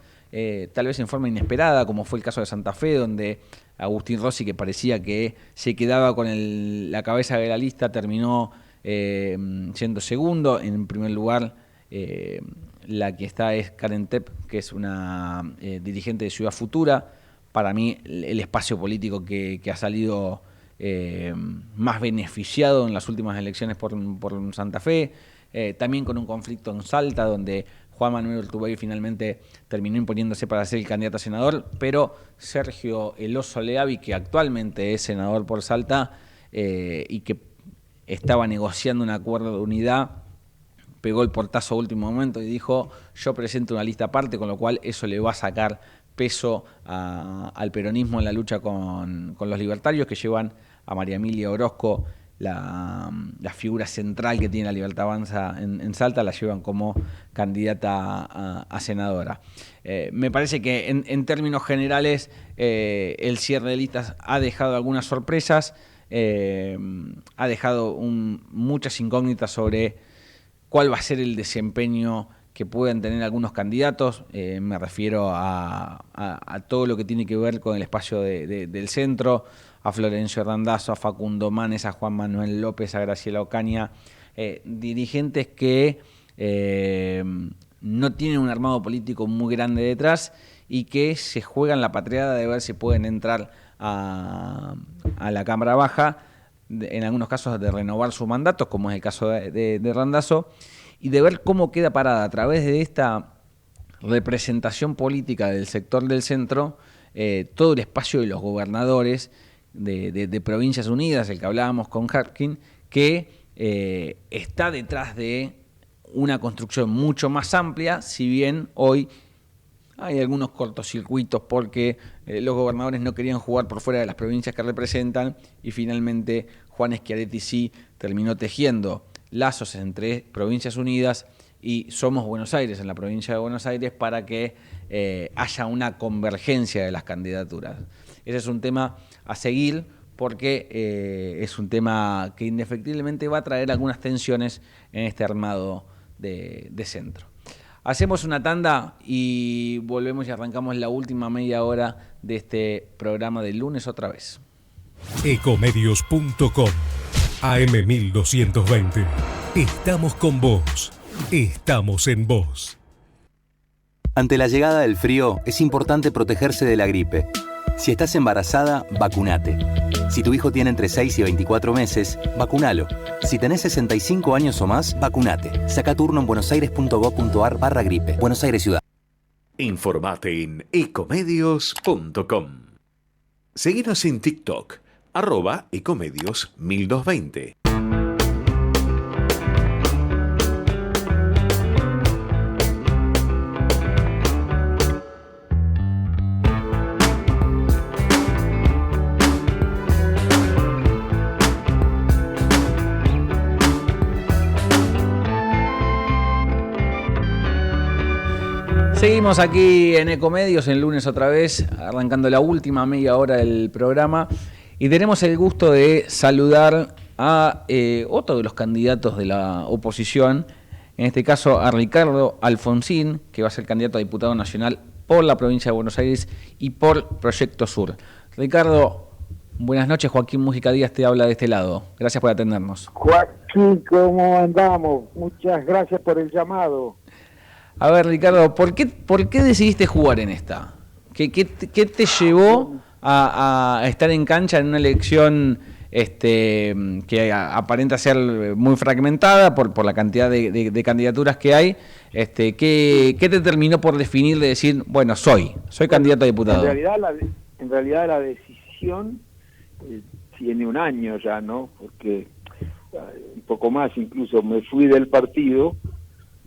tal vez en forma inesperada, como fue el caso de Santa Fe, donde Agustín Rossi, que parecía que se quedaba con la cabeza de la lista, terminó siendo segundo. En primer lugar, la que está es Karen Tepp, que es una dirigente de Ciudad Futura. Para mí, el espacio político que ha salido más beneficiado en las últimas elecciones por Santa Fe, también con un conflicto en Salta, donde Juan Manuel Urtubey finalmente terminó imponiéndose para ser el candidato a senador, pero Sergio El Oso Leavi, que actualmente es senador por Salta y que estaba negociando un acuerdo de unidad, pegó el portazo a último momento y dijo: yo presento una lista aparte, con lo cual eso le va a sacar peso al peronismo en la lucha con los libertarios, que llevan a María Emilia Orozco, la figura central que tiene la Libertad Avanza en Salta, la llevan como candidata a senadora. Me parece que en términos generales el cierre de listas ha dejado algunas sorpresas, ha dejado muchas incógnitas sobre cuál va a ser el desempeño que puedan tener algunos candidatos. Me refiero a todo lo que tiene que ver con el espacio del centro, a Florencio Randazzo, a Facundo Manes, a Juan Manuel López, a Graciela Ocaña, dirigentes que no tienen un armado político muy grande detrás y que se juegan la patriada de ver si pueden entrar a la Cámara Baja, en algunos casos de renovar sus mandatos, como es el caso de Randazzo, y de ver cómo queda parada a través de esta representación política del sector del centro todo el espacio de los gobernadores de Provincias Unidas, el que hablábamos con Harkin, que está detrás de una construcción mucho más amplia, si bien hoy hay algunos cortocircuitos porque los gobernadores no querían jugar por fuera de las provincias que representan, y finalmente Juan Schiaretti sí terminó tejiendo lazos entre Provincias Unidas y Somos Buenos Aires en la provincia de Buenos Aires para que haya una convergencia de las candidaturas. Ese es un tema a seguir porque es un tema que indefectiblemente va a traer algunas tensiones en este armado de centro. Hacemos una tanda y volvemos y arrancamos la última media hora de este programa del lunes otra vez. Ecomedios.com AM1220. Estamos con vos. Estamos en vos. Ante la llegada del frío, es importante protegerse de la gripe. Si estás embarazada, vacunate. Si tu hijo tiene entre 6 y 24 meses, vacunalo. Si tenés 65 años o más, vacunate. Saca turno en buenosaires.gov.ar/gripe. Buenos Aires Ciudad. Informate en ecomedios.com. Seguinos en TikTok, @ecomedios1220. Seguimos aquí en Ecomedios, en lunes otra vez, arrancando la última media hora del programa. Y tenemos el gusto de saludar a otro de los candidatos de la oposición, en este caso a Ricardo Alfonsín, que va a ser candidato a diputado nacional por la provincia de Buenos Aires y por Proyecto Sur. Ricardo, buenas noches. Joaquín Múgica Díaz te habla de este lado. Gracias por atendernos. Joaquín, ¿cómo andamos? Muchas gracias por el llamado. A ver, Ricardo, ¿por qué decidiste jugar en esta? ¿Qué te llevó a estar en cancha en una elección que aparenta ser muy fragmentada por la cantidad de candidaturas que hay? ¿Qué te terminó por definir de decir, bueno, soy candidato a diputado? En realidad la decisión tiene un año ya, ¿no? Porque un poco más incluso me fui del partido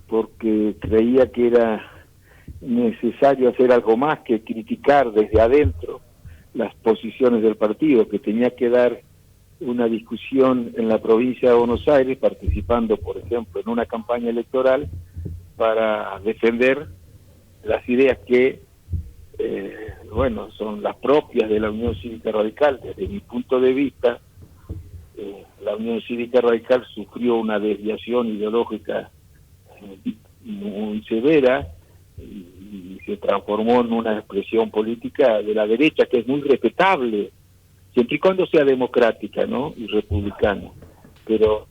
porque creía que era necesario hacer algo más que criticar desde adentro las posiciones del partido, que tenía que dar una discusión en la provincia de Buenos Aires, participando, por ejemplo, en una campaña electoral para defender las ideas que, son las propias de la Unión Cívica Radical. Desde mi punto de vista, la Unión Cívica Radical sufrió una desviación ideológica muy severa y se transformó en una expresión política de la derecha que es muy respetable siempre y cuando sea democrática, ¿no? Y republicana, pero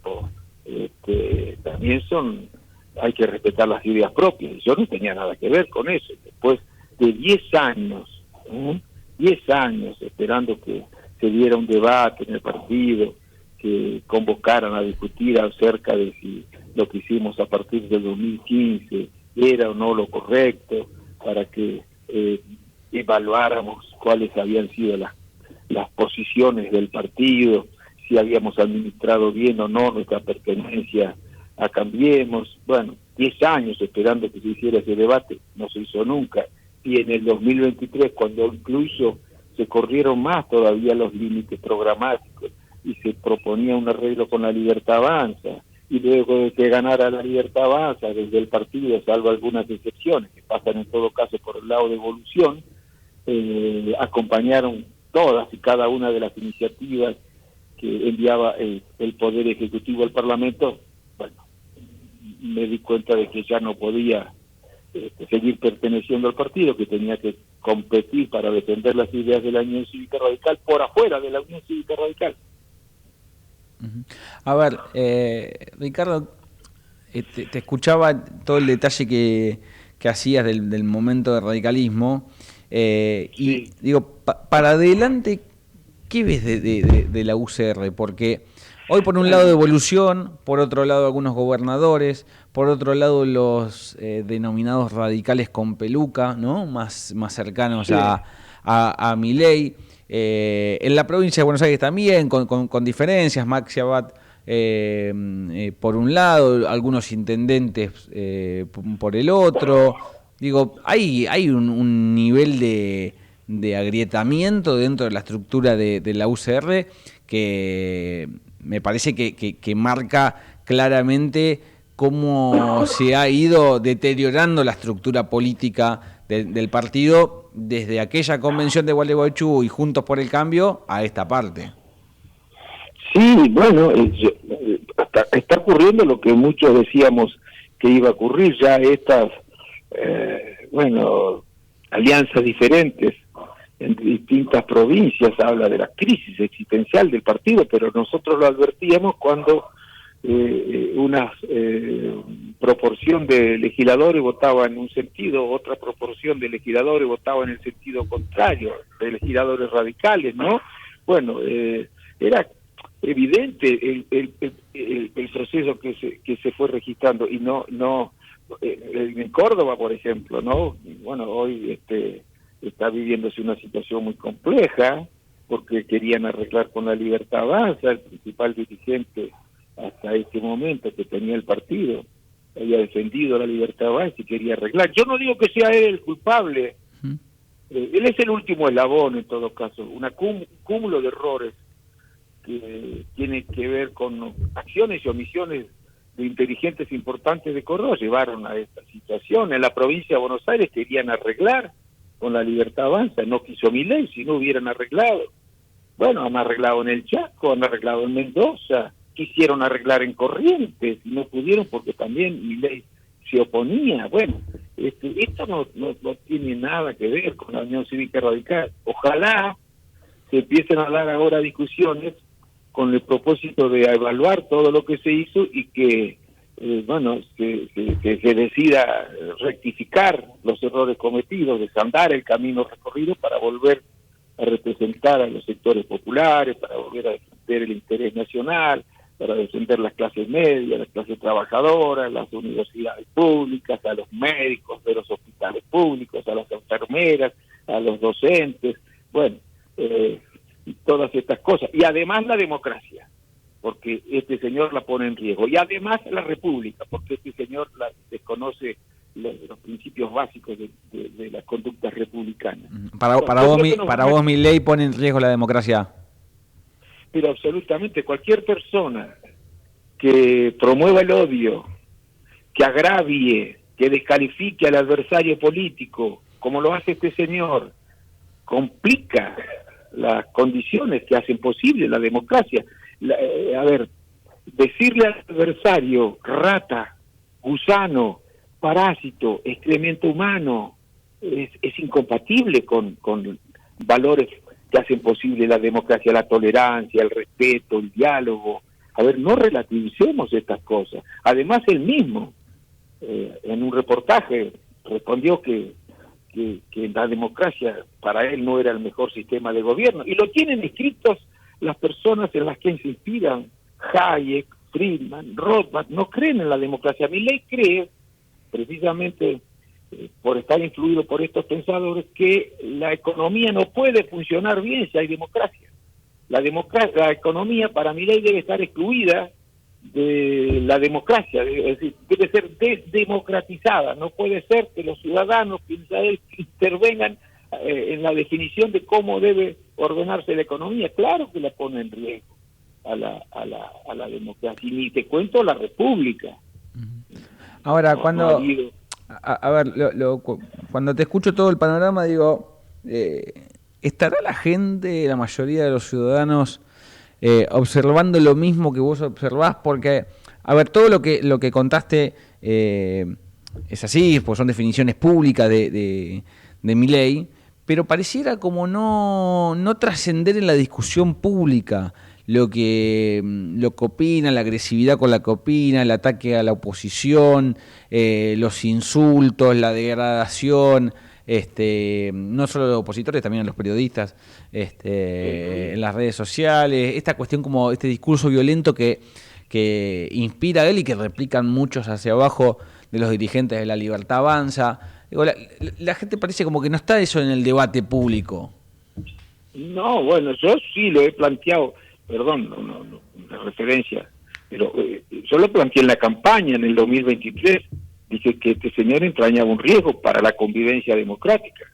también hay que respetar las ideas propias. Yo no tenía nada que ver con eso. Después de 10 años, 10 años esperando que se diera un debate en el partido, que convocaran a discutir acerca de si lo que hicimos a partir del 2015 era o no lo correcto, para que evaluáramos cuáles habían sido las posiciones del partido, si habíamos administrado bien o no nuestra pertenencia a Cambiemos. Bueno, 10 años esperando que se hiciera ese debate, no se hizo nunca. Y en el 2023, cuando incluso se corrieron más todavía los límites programáticos y se proponía un arreglo con la Libertad Avanza, y luego de que ganara la Libertad Avanza desde el partido, salvo algunas excepciones que pasan en todo caso por el lado de Evolución, acompañaron todas y cada una de las iniciativas que enviaba el Poder Ejecutivo al Parlamento. Bueno, me di cuenta de que ya no podía seguir perteneciendo al partido, que tenía que competir para defender las ideas de la Unión Cívica Radical por afuera de la Unión Cívica Radical. A ver, Ricardo, te escuchaba todo el detalle que hacías del momento de radicalismo, y digo, para adelante, ¿qué ves de la UCR? Porque hoy por un lado Evolución, por otro lado algunos gobernadores, por otro lado los denominados radicales con peluca, ¿no? Más cercanos a Milei. En la provincia de Buenos Aires también, con diferencias, Maxi Abad por un lado, algunos intendentes por el otro. Digo, hay un nivel de agrietamiento dentro de la estructura de la UCR que me parece que marca claramente cómo se ha ido deteriorando la estructura política del partido desde aquella convención de Gualeguaychú y Juntos por el Cambio a esta parte. Sí, bueno, está ocurriendo lo que muchos decíamos que iba a ocurrir, ya estas, alianzas diferentes en distintas provincias, habla de la crisis existencial del partido, pero nosotros lo advertíamos cuando una proporción de legisladores votaba en un sentido, otra proporción de legisladores votaba en el sentido contrario, de legisladores radicales, ¿no? Bueno, era evidente el proceso que se fue registrando y no en Córdoba, por ejemplo, ¿no? Bueno, hoy está viviéndose una situación muy compleja porque querían arreglar con la Libertad Avanza, el principal dirigente hasta este momento que tenía el partido había defendido la Libertad Avanza y quería arreglar. Yo no digo que sea él el culpable, él es el último eslabón en todo caso, un cúmulo de errores que tiene que ver con acciones y omisiones de dirigentes importantes de Córdoba llevaron a esta situación. En la provincia de Buenos Aires querían arreglar con la Libertad Avanza, no quiso Milei, si no hubieran arreglado. Bueno, han arreglado en el Chaco, han arreglado en Mendoza, quisieron arreglar en Corrientes y no pudieron porque también Milei se oponía. Bueno, esto no tiene nada que ver con la Unión Cívica Radical. Ojalá se empiecen a dar ahora discusiones con el propósito de evaluar todo lo que se hizo y que se decida rectificar los errores cometidos, desandar el camino recorrido para volver a representar a los sectores populares, para volver a defender el interés nacional, para defender las clases medias, las clases trabajadoras, las universidades públicas, a los médicos de los hospitales públicos, a las enfermeras, a los docentes, bueno, todas estas cosas. Y además la democracia, porque este señor la pone en riesgo. Y además la república, porque este señor desconoce los principios básicos de las conductas republicanas. Para vos Milei pone en riesgo la democracia. Pero absolutamente cualquier persona que promueva el odio, que agravie, que descalifique al adversario político, como lo hace este señor, complica las condiciones que hacen posible la democracia. Decirle al adversario rata, gusano, parásito, excremento humano, es incompatible con valores que hacen posible la democracia, la tolerancia, el respeto, el diálogo. No relativicemos estas cosas. Además, él mismo, en un reportaje, respondió que la democracia para él no era el mejor sistema de gobierno. Y lo tienen escritos las personas en las que se inspiran. Hayek, Friedman, Rothbard, no creen en la democracia. Milei cree, precisamente por estar influido por estos pensadores, que la economía no puede funcionar bien si hay democracia. La economía para Milei debe estar excluida de la democracia, es decir, debe ser desdemocratizada. No puede ser que los ciudadanos, piensa él, intervengan en la definición de cómo debe ordenarse la economía. Claro que la pone en riesgo a la democracia. Y ni te cuento la república. Ahora, cuando te escucho todo el panorama, digo, ¿estará la gente, la mayoría de los ciudadanos, observando lo mismo que vos observás? Porque, todo lo que contaste es así, pues son definiciones públicas de Milei, pero pareciera como no trascender en la discusión pública lo que opina, la agresividad con la que opina, el ataque a la oposición, los insultos, la degradación, no solo a los opositores, también a los periodistas, en las redes sociales, esta cuestión como este discurso violento que inspira a él y que replican muchos hacia abajo de los dirigentes de la Libertad Avanza. Digo, la gente parece como que no está eso en el debate público. No, bueno, yo sí lo he planteado, perdón, no de referencia, pero yo lo planteé en la campaña en el 2023, dije que este señor entrañaba un riesgo para la convivencia democrática.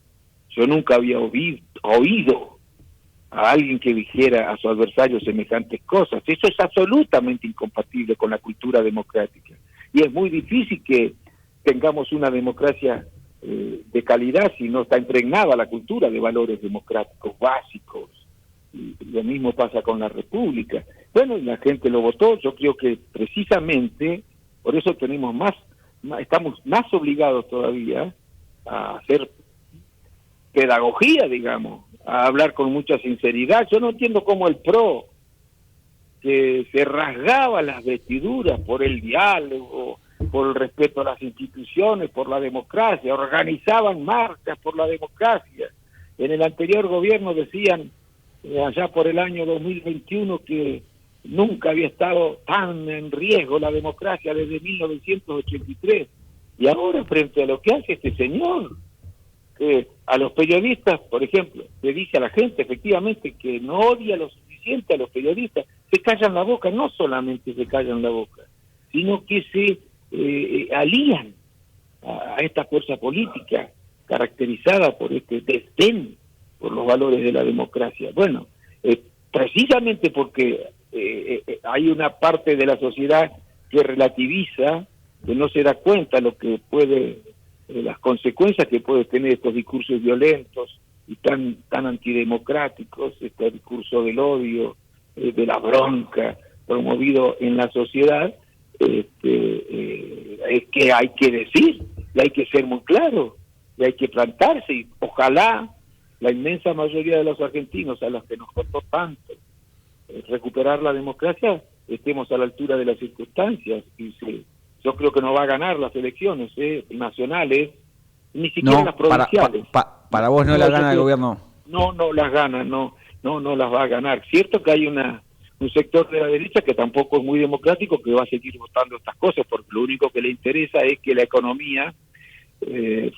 Yo nunca había oído a alguien que dijera a su adversario semejantes cosas. Eso es absolutamente incompatible con la cultura democrática. Y es muy difícil que tengamos una democracia de calidad si no está impregnada la cultura de valores democráticos básicos. Y lo mismo pasa con la república. Bueno, la gente lo votó. Yo creo que precisamente por eso estamos más obligados todavía a hacer pedagogía, digamos, a hablar con mucha sinceridad. Yo no entiendo cómo el PRO, que se rasgaba las vestiduras por el diálogo, por el respeto a las instituciones, por la democracia, organizaban marchas por la democracia. En el anterior gobierno decían allá por el año 2021, que nunca había estado tan en riesgo la democracia desde 1983. Y ahora, frente a lo que hace este señor, a los periodistas, por ejemplo, le dice a la gente efectivamente que no odia lo suficiente a los periodistas, se callan la boca, no solamente se callan la boca, sino que se alían a esta fuerza política caracterizada por este desdén por los valores de la democracia. Bueno, precisamente porque hay una parte de la sociedad que relativiza, que no se da cuenta lo que puede, las consecuencias que puede tener estos discursos violentos y tan antidemocráticos, este discurso del odio, de la bronca promovido en la sociedad, es que hay que decir, y hay que ser muy claro, y hay que plantarse, y ojalá la inmensa mayoría de los argentinos, a los que nos costó tanto recuperar la democracia, estemos a la altura de las circunstancias. Y yo creo que no va a ganar las elecciones nacionales, ni siquiera las provinciales. Para vos no las gana el gobierno. No las gana, no las va a ganar. Cierto que hay un sector de la derecha que tampoco es muy democrático, que va a seguir votando estas cosas, porque lo único que le interesa es que la economía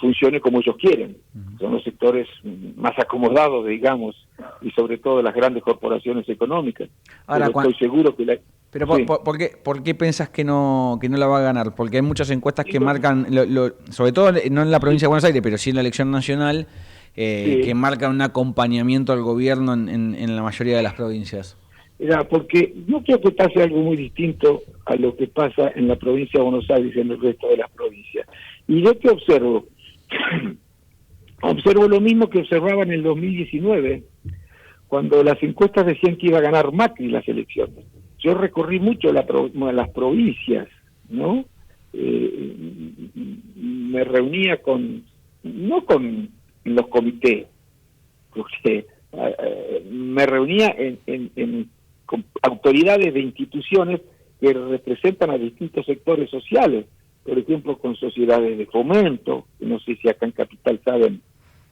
funcione como ellos quieren. Son los sectores más acomodados, digamos, y sobre todo las grandes corporaciones económicas. Ahora, estoy seguro que Pero sí. ¿por qué pensás que no la va a ganar? Porque hay muchas encuestas que marcan, sobre todo no en la provincia de Buenos Aires, pero sí en la elección nacional, que marcan un acompañamiento al gobierno en la mayoría de las provincias. Porque no creo que pase algo muy distinto a lo que pasa en la provincia de Buenos Aires y en el resto de las provincias. Y yo que observo lo mismo que observaba en el 2019, cuando las encuestas decían que iba a ganar Macri las elecciones. Yo recorrí mucho las provincias, ¿no? Me reunía no con los comités, porque me reunía con autoridades de instituciones que representan a distintos sectores sociales, por ejemplo, con sociedades de fomento, que no sé si acá en Capital saben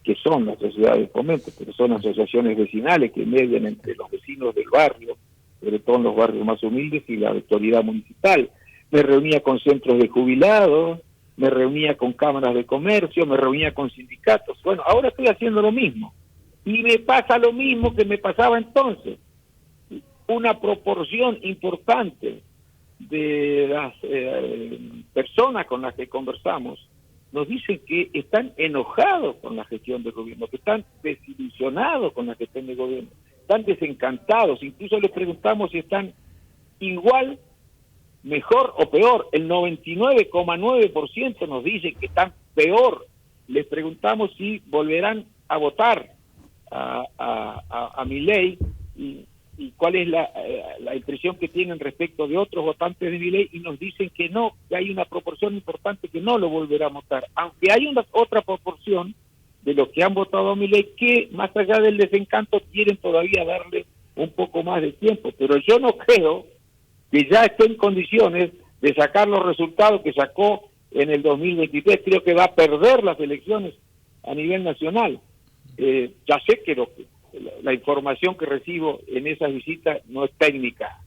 qué son las sociedades de fomento, pero son asociaciones vecinales que median entre los vecinos del barrio, sobre todo en los barrios más humildes, y la autoridad municipal. Me reunía con centros de jubilados, me reunía con cámaras de comercio, me reunía con sindicatos. Bueno, ahora estoy haciendo lo mismo. Y me pasa lo mismo que me pasaba entonces. Una proporción importante de las personas con las que conversamos nos dicen que están enojados con la gestión del gobierno, que están desilusionados con la gestión del gobierno, están desencantados. Incluso les preguntamos si están igual, mejor o peor. El 99,9% nos dice que están peor. Les preguntamos si volverán a votar a Milei y cuál es la impresión que tienen respecto de otros votantes de Milei, y nos dicen que no, que hay una proporción importante que no lo volverá a votar, aunque hay otra proporción de los que han votado a Milei que, más allá del desencanto, quieren todavía darle un poco más de tiempo. Pero yo no creo que ya esté en condiciones de sacar los resultados que sacó en el 2023. Creo que va a perder las elecciones a nivel nacional. Ya sé que la información que recibo en esas visitas no es técnica,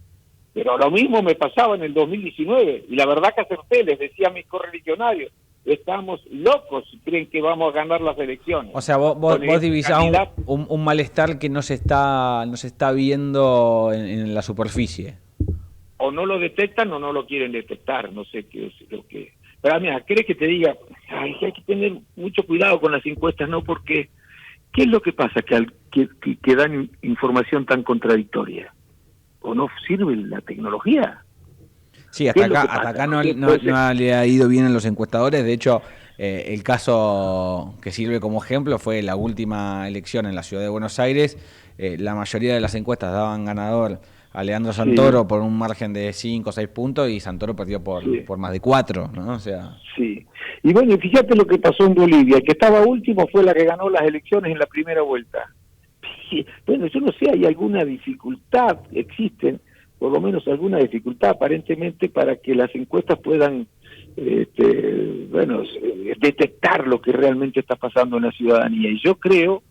pero lo mismo me pasaba en el 2019, y la verdad que acerté. Les decía a mis correligionarios, estamos locos si creen que vamos a ganar las elecciones. O sea, vos divisás un malestar que no se está viendo en la superficie. O no lo detectan o no lo quieren detectar, no sé qué es lo que... Pero mira, ¿querés que te diga? Hay que tener mucho cuidado con las encuestas, ¿no? Porque ¿qué es lo que pasa? Que dan información tan contradictoria. ¿O no sirve la tecnología? Sí, hasta acá no le ha ido bien a los encuestadores. De hecho, el caso que sirve como ejemplo fue la última elección en la ciudad de Buenos Aires. La mayoría de las encuestas daban ganador a Leandro Santoro por un margen de 5 o 6 puntos, y Santoro perdió por más de 4, ¿no? O sea... Sí. Y bueno, fíjate lo que pasó en Bolivia. El que estaba último fue la que ganó las elecciones en la primera vuelta. Bueno, yo no sé, hay alguna dificultad, existen por lo menos alguna dificultad aparentemente para que las encuestas puedan detectar lo que realmente está pasando en la ciudadanía. Y yo creo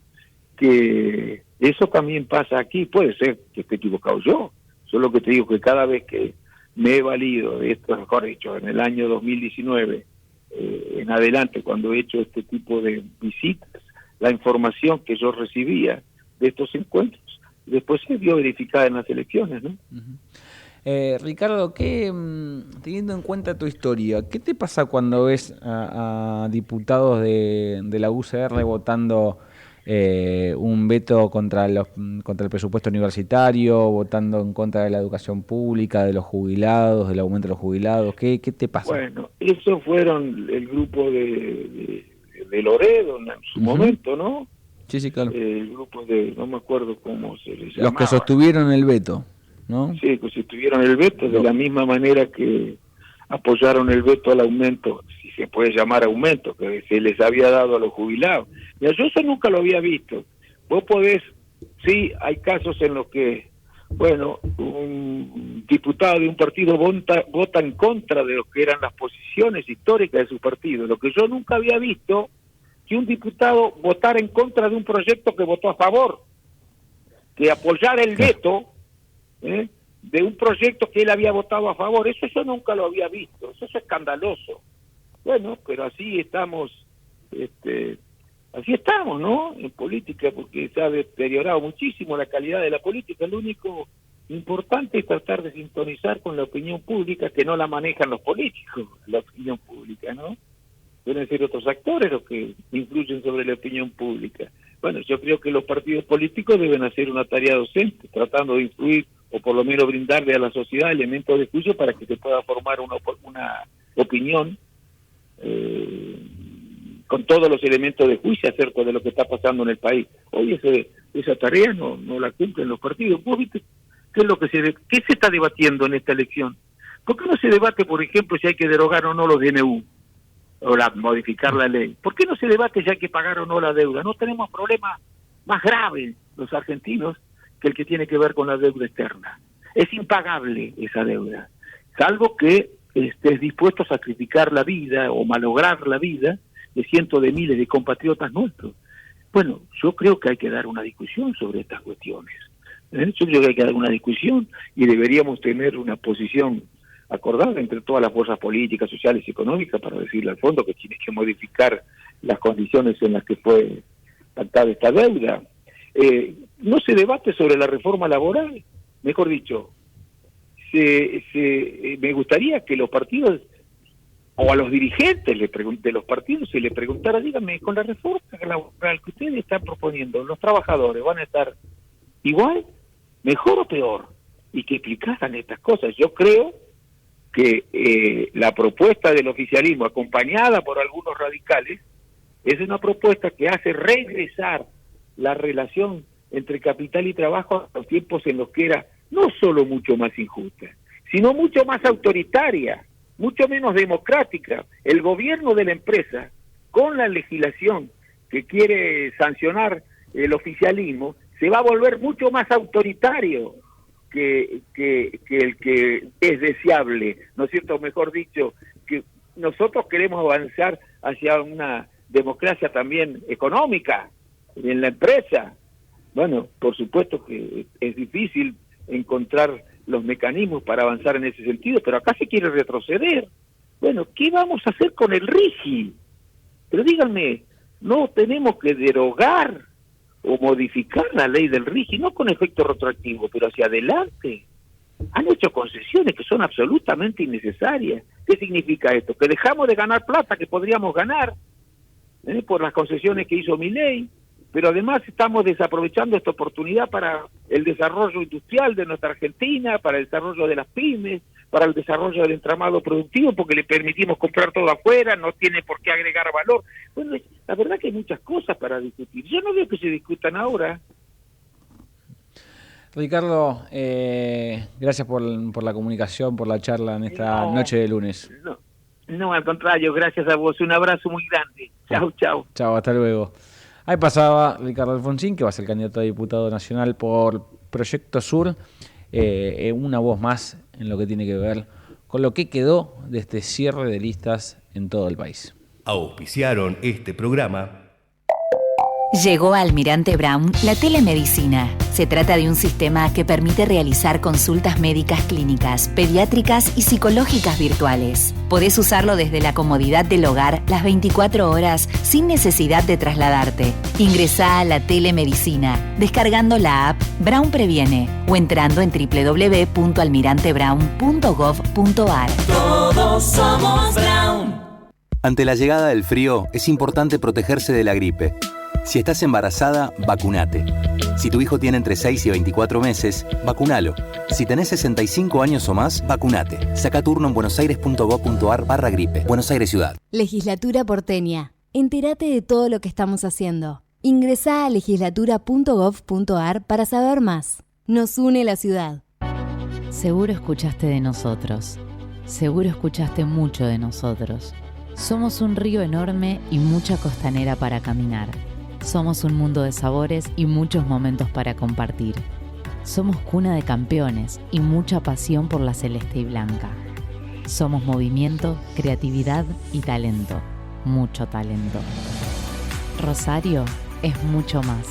que Eso también pasa aquí, puede ser que esté equivocado yo, solo que te digo que cada vez que me he valido de esto, mejor dicho, en el año 2019, en adelante, cuando he hecho este tipo de visitas, la información que yo recibía de estos encuentros, después se vio verificada en las elecciones, ¿no? Ricardo, teniendo en cuenta tu historia, ¿qué te pasa cuando ves a diputados de la UCR votando un veto contra el presupuesto universitario, votando en contra de la educación pública, de los jubilados, del aumento de los jubilados? ¿Qué te pasa? Bueno, esos fueron el grupo de Loredo en su momento, ¿no? Sí, sí, claro. El grupo de, no me acuerdo cómo se les llamaba. Los que sostuvieron el veto, ¿no? Sí, que sostuvieron el veto de la misma manera que apoyaron el veto al aumento, si se puede llamar aumento, que se les había dado a los jubilados. Mira, yo eso nunca lo había visto. Vos podés, sí, hay casos en los que, bueno, un diputado de un partido vota en contra de lo que eran las posiciones históricas de su partido. Lo que yo nunca había visto, que un diputado votara en contra de un proyecto que votó a favor, que apoyara el veto de un proyecto que él había votado a favor. Eso yo nunca lo había visto, eso es escandaloso. Bueno, pero así estamos, ¿no? En política, porque se ha deteriorado muchísimo la calidad de la política. Lo único importante es tratar de sintonizar con la opinión pública, que no la manejan los políticos, la opinión pública, ¿no? Deben ser otros actores los que influyen sobre la opinión pública. Bueno, yo creo que los partidos políticos deben hacer una tarea docente, tratando de influir o por lo menos brindarle a la sociedad elementos de juicio para que se pueda formar una opinión con todos los elementos de juicio acerca de lo que está pasando en el país. Hoy esa tarea no la cumplen los partidos. ¿Vos viste qué es lo que qué se está debatiendo en esta elección? ¿Por qué no se debate, por ejemplo, si hay que derogar o no los DNU? O modificar la ley. ¿Por qué no se debate si hay que pagar o no la deuda? No tenemos problemas más graves los argentinos que el que tiene que ver con la deuda externa. Es impagable esa deuda, salvo que estés dispuesto a sacrificar la vida o malograr la vida de cientos de miles de compatriotas nuestros. Bueno, yo creo que hay que dar una discusión sobre estas cuestiones. Yo creo que hay que dar una discusión y deberíamos tener una posición acordada entre todas las fuerzas políticas, sociales y económicas para decirle al fondo que tiene que modificar las condiciones en las que fue pactada esta deuda. No se debate sobre la reforma laboral, mejor dicho, me gustaría que los partidos o a los dirigentes de los partidos se les preguntara, díganme, con la reforma laboral que ustedes están proponiendo, ¿los trabajadores van a estar igual, mejor o peor? Y que explicaran estas cosas. Yo creo que la propuesta del oficialismo, acompañada por algunos radicales, es una propuesta que hace regresar la relación entre capital y trabajo a los tiempos en los que era no solo mucho más injusta, sino mucho más autoritaria, mucho menos democrática. El gobierno de la empresa, con la legislación que quiere sancionar el oficialismo, se va a volver mucho más autoritario que el que es deseable, ¿no es cierto? Mejor dicho, que nosotros queremos avanzar hacia una democracia también económica en la empresa. Bueno, por supuesto que es difícil encontrar los mecanismos para avanzar en ese sentido, pero acá se quiere retroceder. Bueno, ¿qué vamos a hacer con el RIGI? Pero díganme, no tenemos que derogar o modificar la ley del RIGI, no con efecto retroactivo, pero hacia adelante. Han hecho concesiones que son absolutamente innecesarias. ¿Qué significa esto? Que dejamos de ganar plata que podríamos ganar por las concesiones que hizo Milei, pero además estamos desaprovechando esta oportunidad para el desarrollo industrial de nuestra Argentina, para el desarrollo de las pymes, para el desarrollo del entramado productivo, porque le permitimos comprar todo afuera, no tiene por qué agregar valor. Bueno, la verdad que hay muchas cosas para discutir. Yo no veo que se discutan ahora. Ricardo, gracias por la comunicación, por la charla en esta noche de lunes. No, al contrario, gracias a vos. Un abrazo muy grande. Chau, chau. Chau, hasta luego. Ahí pasaba Ricardo Alfonsín, que va a ser candidato a diputado nacional por Proyecto Sur, una voz más en lo que tiene que ver con lo que quedó de este cierre de listas en todo el país. Auspiciaron este programa Llegó a Almirante Brown la telemedicina. Se trata de un sistema que permite realizar consultas médicas clínicas, pediátricas y psicológicas virtuales. Podés usarlo desde la comodidad del hogar las 24 horas sin necesidad de trasladarte. Ingresá a la telemedicina descargando la app Brown Previene o entrando en www.almirantebrown.gov.ar. Todos somos Brown. Ante la llegada del frío, es importante protegerse de la gripe. Si estás embarazada, vacunate. Si tu hijo tiene entre 6 y 24 meses, vacunalo. Si tenés 65 años o más, vacunate. Saca turno en buenosaires.gov.ar/gripe. Buenos Aires Ciudad. Legislatura porteña. Entérate de todo lo que estamos haciendo. Ingresá a legislatura.gov.ar para saber más. Nos une la ciudad. Seguro escuchaste de nosotros. Seguro escuchaste mucho de nosotros. Somos un río enorme y mucha costanera para caminar. Somos un mundo de sabores y muchos momentos para compartir. Somos cuna de campeones y mucha pasión por la celeste y blanca. Somos movimiento, creatividad y talento. Mucho talento. Rosario es mucho más.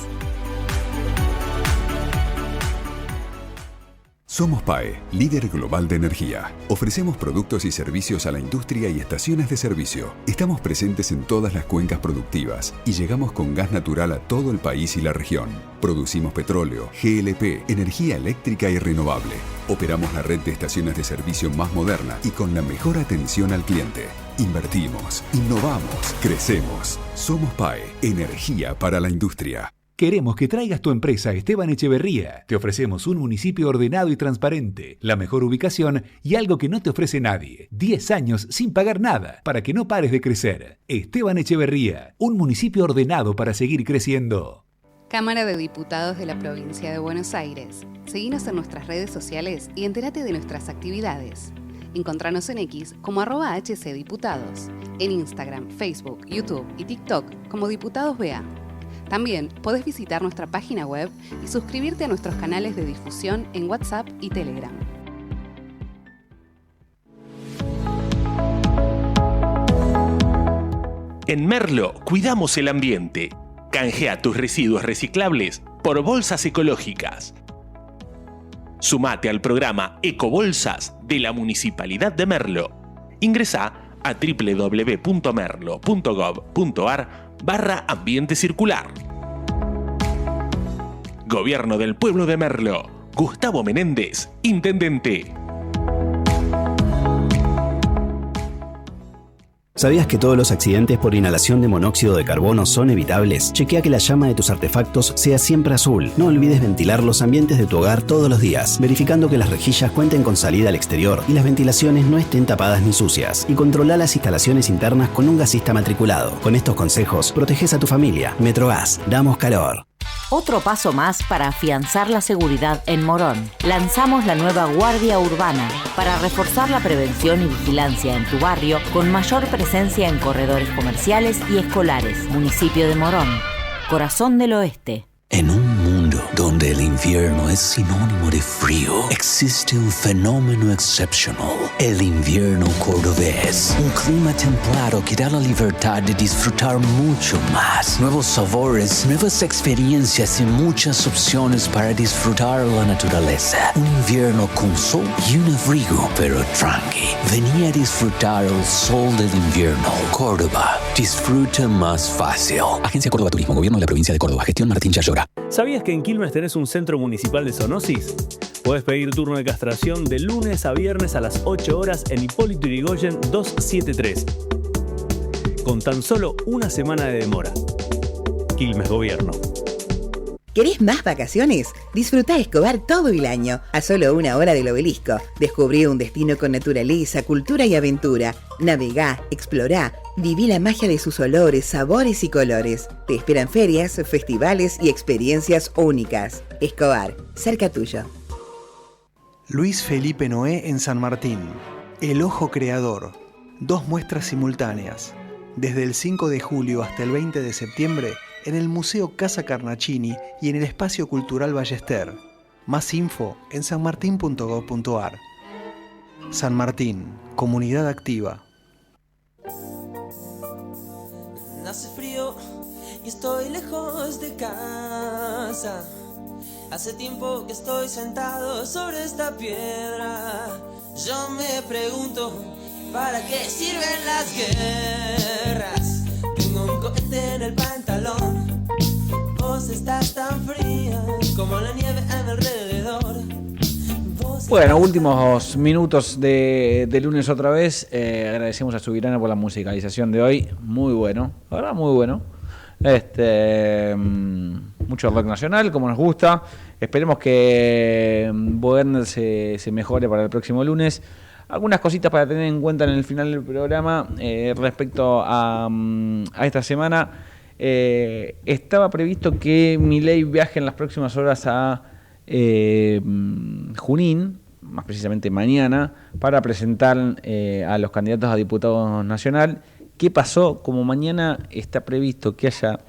Somos PAE, líder global de energía. Ofrecemos productos y servicios a la industria y estaciones de servicio. Estamos presentes en todas las cuencas productivas y llegamos con gas natural a todo el país y la región. Producimos petróleo, GLP, energía eléctrica y renovable. Operamos la red de estaciones de servicio más moderna y con la mejor atención al cliente. Invertimos, innovamos, crecemos. Somos PAE, energía para la industria. Queremos que traigas tu empresa a Esteban Echeverría. Te ofrecemos un municipio ordenado y transparente, la mejor ubicación y algo que no te ofrece nadie. 10 años sin pagar nada, para que no pares de crecer. Esteban Echeverría, un municipio ordenado para seguir creciendo. Cámara de Diputados de la Provincia de Buenos Aires. Seguinos en nuestras redes sociales y entérate de nuestras actividades. Encontranos en X como @HCDiputados, en Instagram, Facebook, YouTube y TikTok como Diputados BA. También podés visitar nuestra página web y suscribirte a nuestros canales de difusión en WhatsApp y Telegram. En Merlo cuidamos el ambiente. Canjea tus residuos reciclables por bolsas ecológicas. Sumate al programa Ecobolsas de la Municipalidad de Merlo. Ingresá a www.merlo.gov.ar/ambiente circular. Gobierno del Pueblo de Merlo. Gustavo Menéndez, Intendente. ¿Sabías que todos los accidentes por inhalación de monóxido de carbono son evitables? Chequea que la llama de tus artefactos sea siempre azul. No olvides ventilar los ambientes de tu hogar todos los días, verificando que las rejillas cuenten con salida al exterior y las ventilaciones no estén tapadas ni sucias. Y controla las instalaciones internas con un gasista matriculado. Con estos consejos, proteges a tu familia. Metrogas, damos calor. Otro paso más para afianzar la seguridad en Morón. Lanzamos la nueva Guardia Urbana para reforzar la prevención y vigilancia en tu barrio con mayor presencia en corredores comerciales y escolares. Municipio de Morón, corazón del oeste. En un mundo donde el invierno es sinónimo de frío, existe un fenómeno excepcional, el invierno cordobés. Un clima templado que da la libertad de disfrutar mucho más. Nuevos sabores, nuevas experiencias y muchas opciones para disfrutar la naturaleza. Un invierno con sol y un abrigo, pero tranqui. Vení a disfrutar el sol del invierno. Córdoba, disfruta más fácil. Agencia Córdoba Turismo, Gobierno de la Provincia de Córdoba, Gestión Martín Chayora. ¿Sabías que en Quilmes tenés un centro municipal de zoonosis? Podés pedir turno de castración de lunes a viernes a las 8 horas en Hipólito Yrigoyen 273. Con tan solo una semana de demora. Quilmes Gobierno. ¿Querés más vacaciones? Disfrutá Escobar todo el año, a solo 1 hora del obelisco. Descubrí un destino con naturaleza, cultura y aventura. Navegá, explorá, viví la magia de sus olores, sabores y colores. Te esperan ferias, festivales y experiencias únicas. Escobar, cerca tuyo. Luis Felipe Noé en San Martín. El Ojo Creador. 2 muestras simultáneas. Desde el 5 de julio hasta el 20 de septiembre, en el Museo Casa Carnacini y en el Espacio Cultural Ballester. Más info en sanmartin.gov.ar. San Martín, comunidad activa. Hace frío y estoy lejos de casa. Hace tiempo que estoy sentado sobre esta piedra. Yo me pregunto, ¿para qué sirven las guerras? Tengo un cohete en el pantalón. Vos estás tan fría como la nieve a mi alrededor. Bueno, últimos minutos de lunes otra vez. Agradecemos a Subirana por la musicalización de hoy. Muy bueno, la verdad, muy bueno. Mucho rock nacional, como nos gusta. Esperemos que Boerner se mejore para el próximo lunes. Algunas cositas para tener en cuenta en el final del programa respecto a esta semana. Estaba previsto que Milei viaje en las próximas horas a Junín, más precisamente mañana, para presentar a los candidatos a diputados nacional. ¿Qué pasó? Como mañana está previsto que haya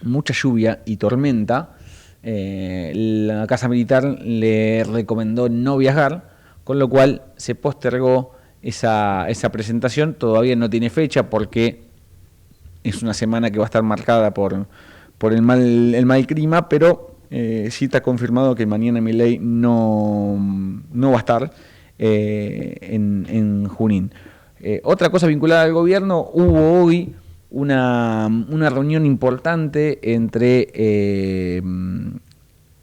mucha lluvia y tormenta, la Casa Militar le recomendó no viajar, con lo cual se postergó esa presentación. Todavía no tiene fecha porque es una semana que va a estar marcada por el mal clima, pero sí está confirmado que mañana Milei no va a estar en Junín. Otra cosa vinculada al gobierno, hubo hoy una reunión importante entre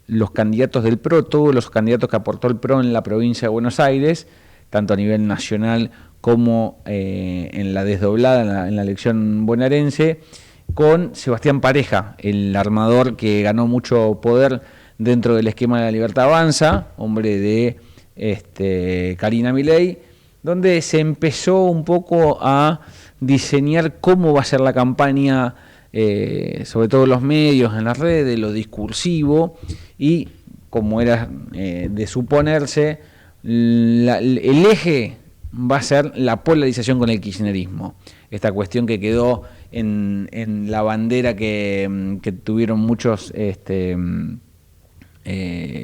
los candidatos del PRO, todos los candidatos que aportó el PRO en la provincia de Buenos Aires, tanto a nivel nacional como en la desdoblada, en la elección bonaerense, con Sebastián Pareja, el armador que ganó mucho poder dentro del esquema de La Libertad Avanza, hombre de Karina Milei, donde se empezó un poco a diseñar cómo va a ser la campaña, sobre todo los medios, en las redes, lo discursivo, y como era de suponerse, el eje va a ser la polarización con el kirchnerismo. Esta cuestión que quedó en la bandera que tuvieron muchos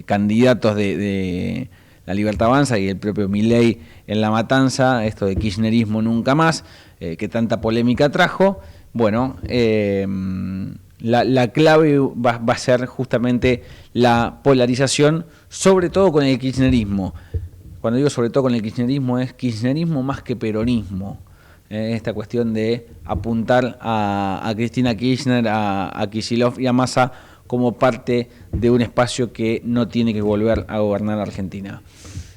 candidatos de La Libertad Avanza y el propio Milei en La Matanza, esto de kirchnerismo nunca más, que tanta polémica trajo. Bueno, la clave va a ser justamente la polarización, sobre todo con el kirchnerismo. Cuando digo sobre todo con el kirchnerismo, es kirchnerismo más que peronismo. Esta cuestión de apuntar a Cristina Kirchner, a Kicillof y a Massa como parte de un espacio que no tiene que volver a gobernar Argentina.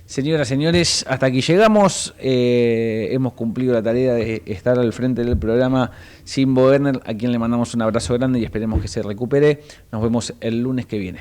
Señoras, señores, hasta aquí llegamos. Hemos cumplido la tarea de estar al frente del programa sin Boerner, a quien le mandamos un abrazo grande y esperemos que se recupere. Nos vemos el lunes que viene.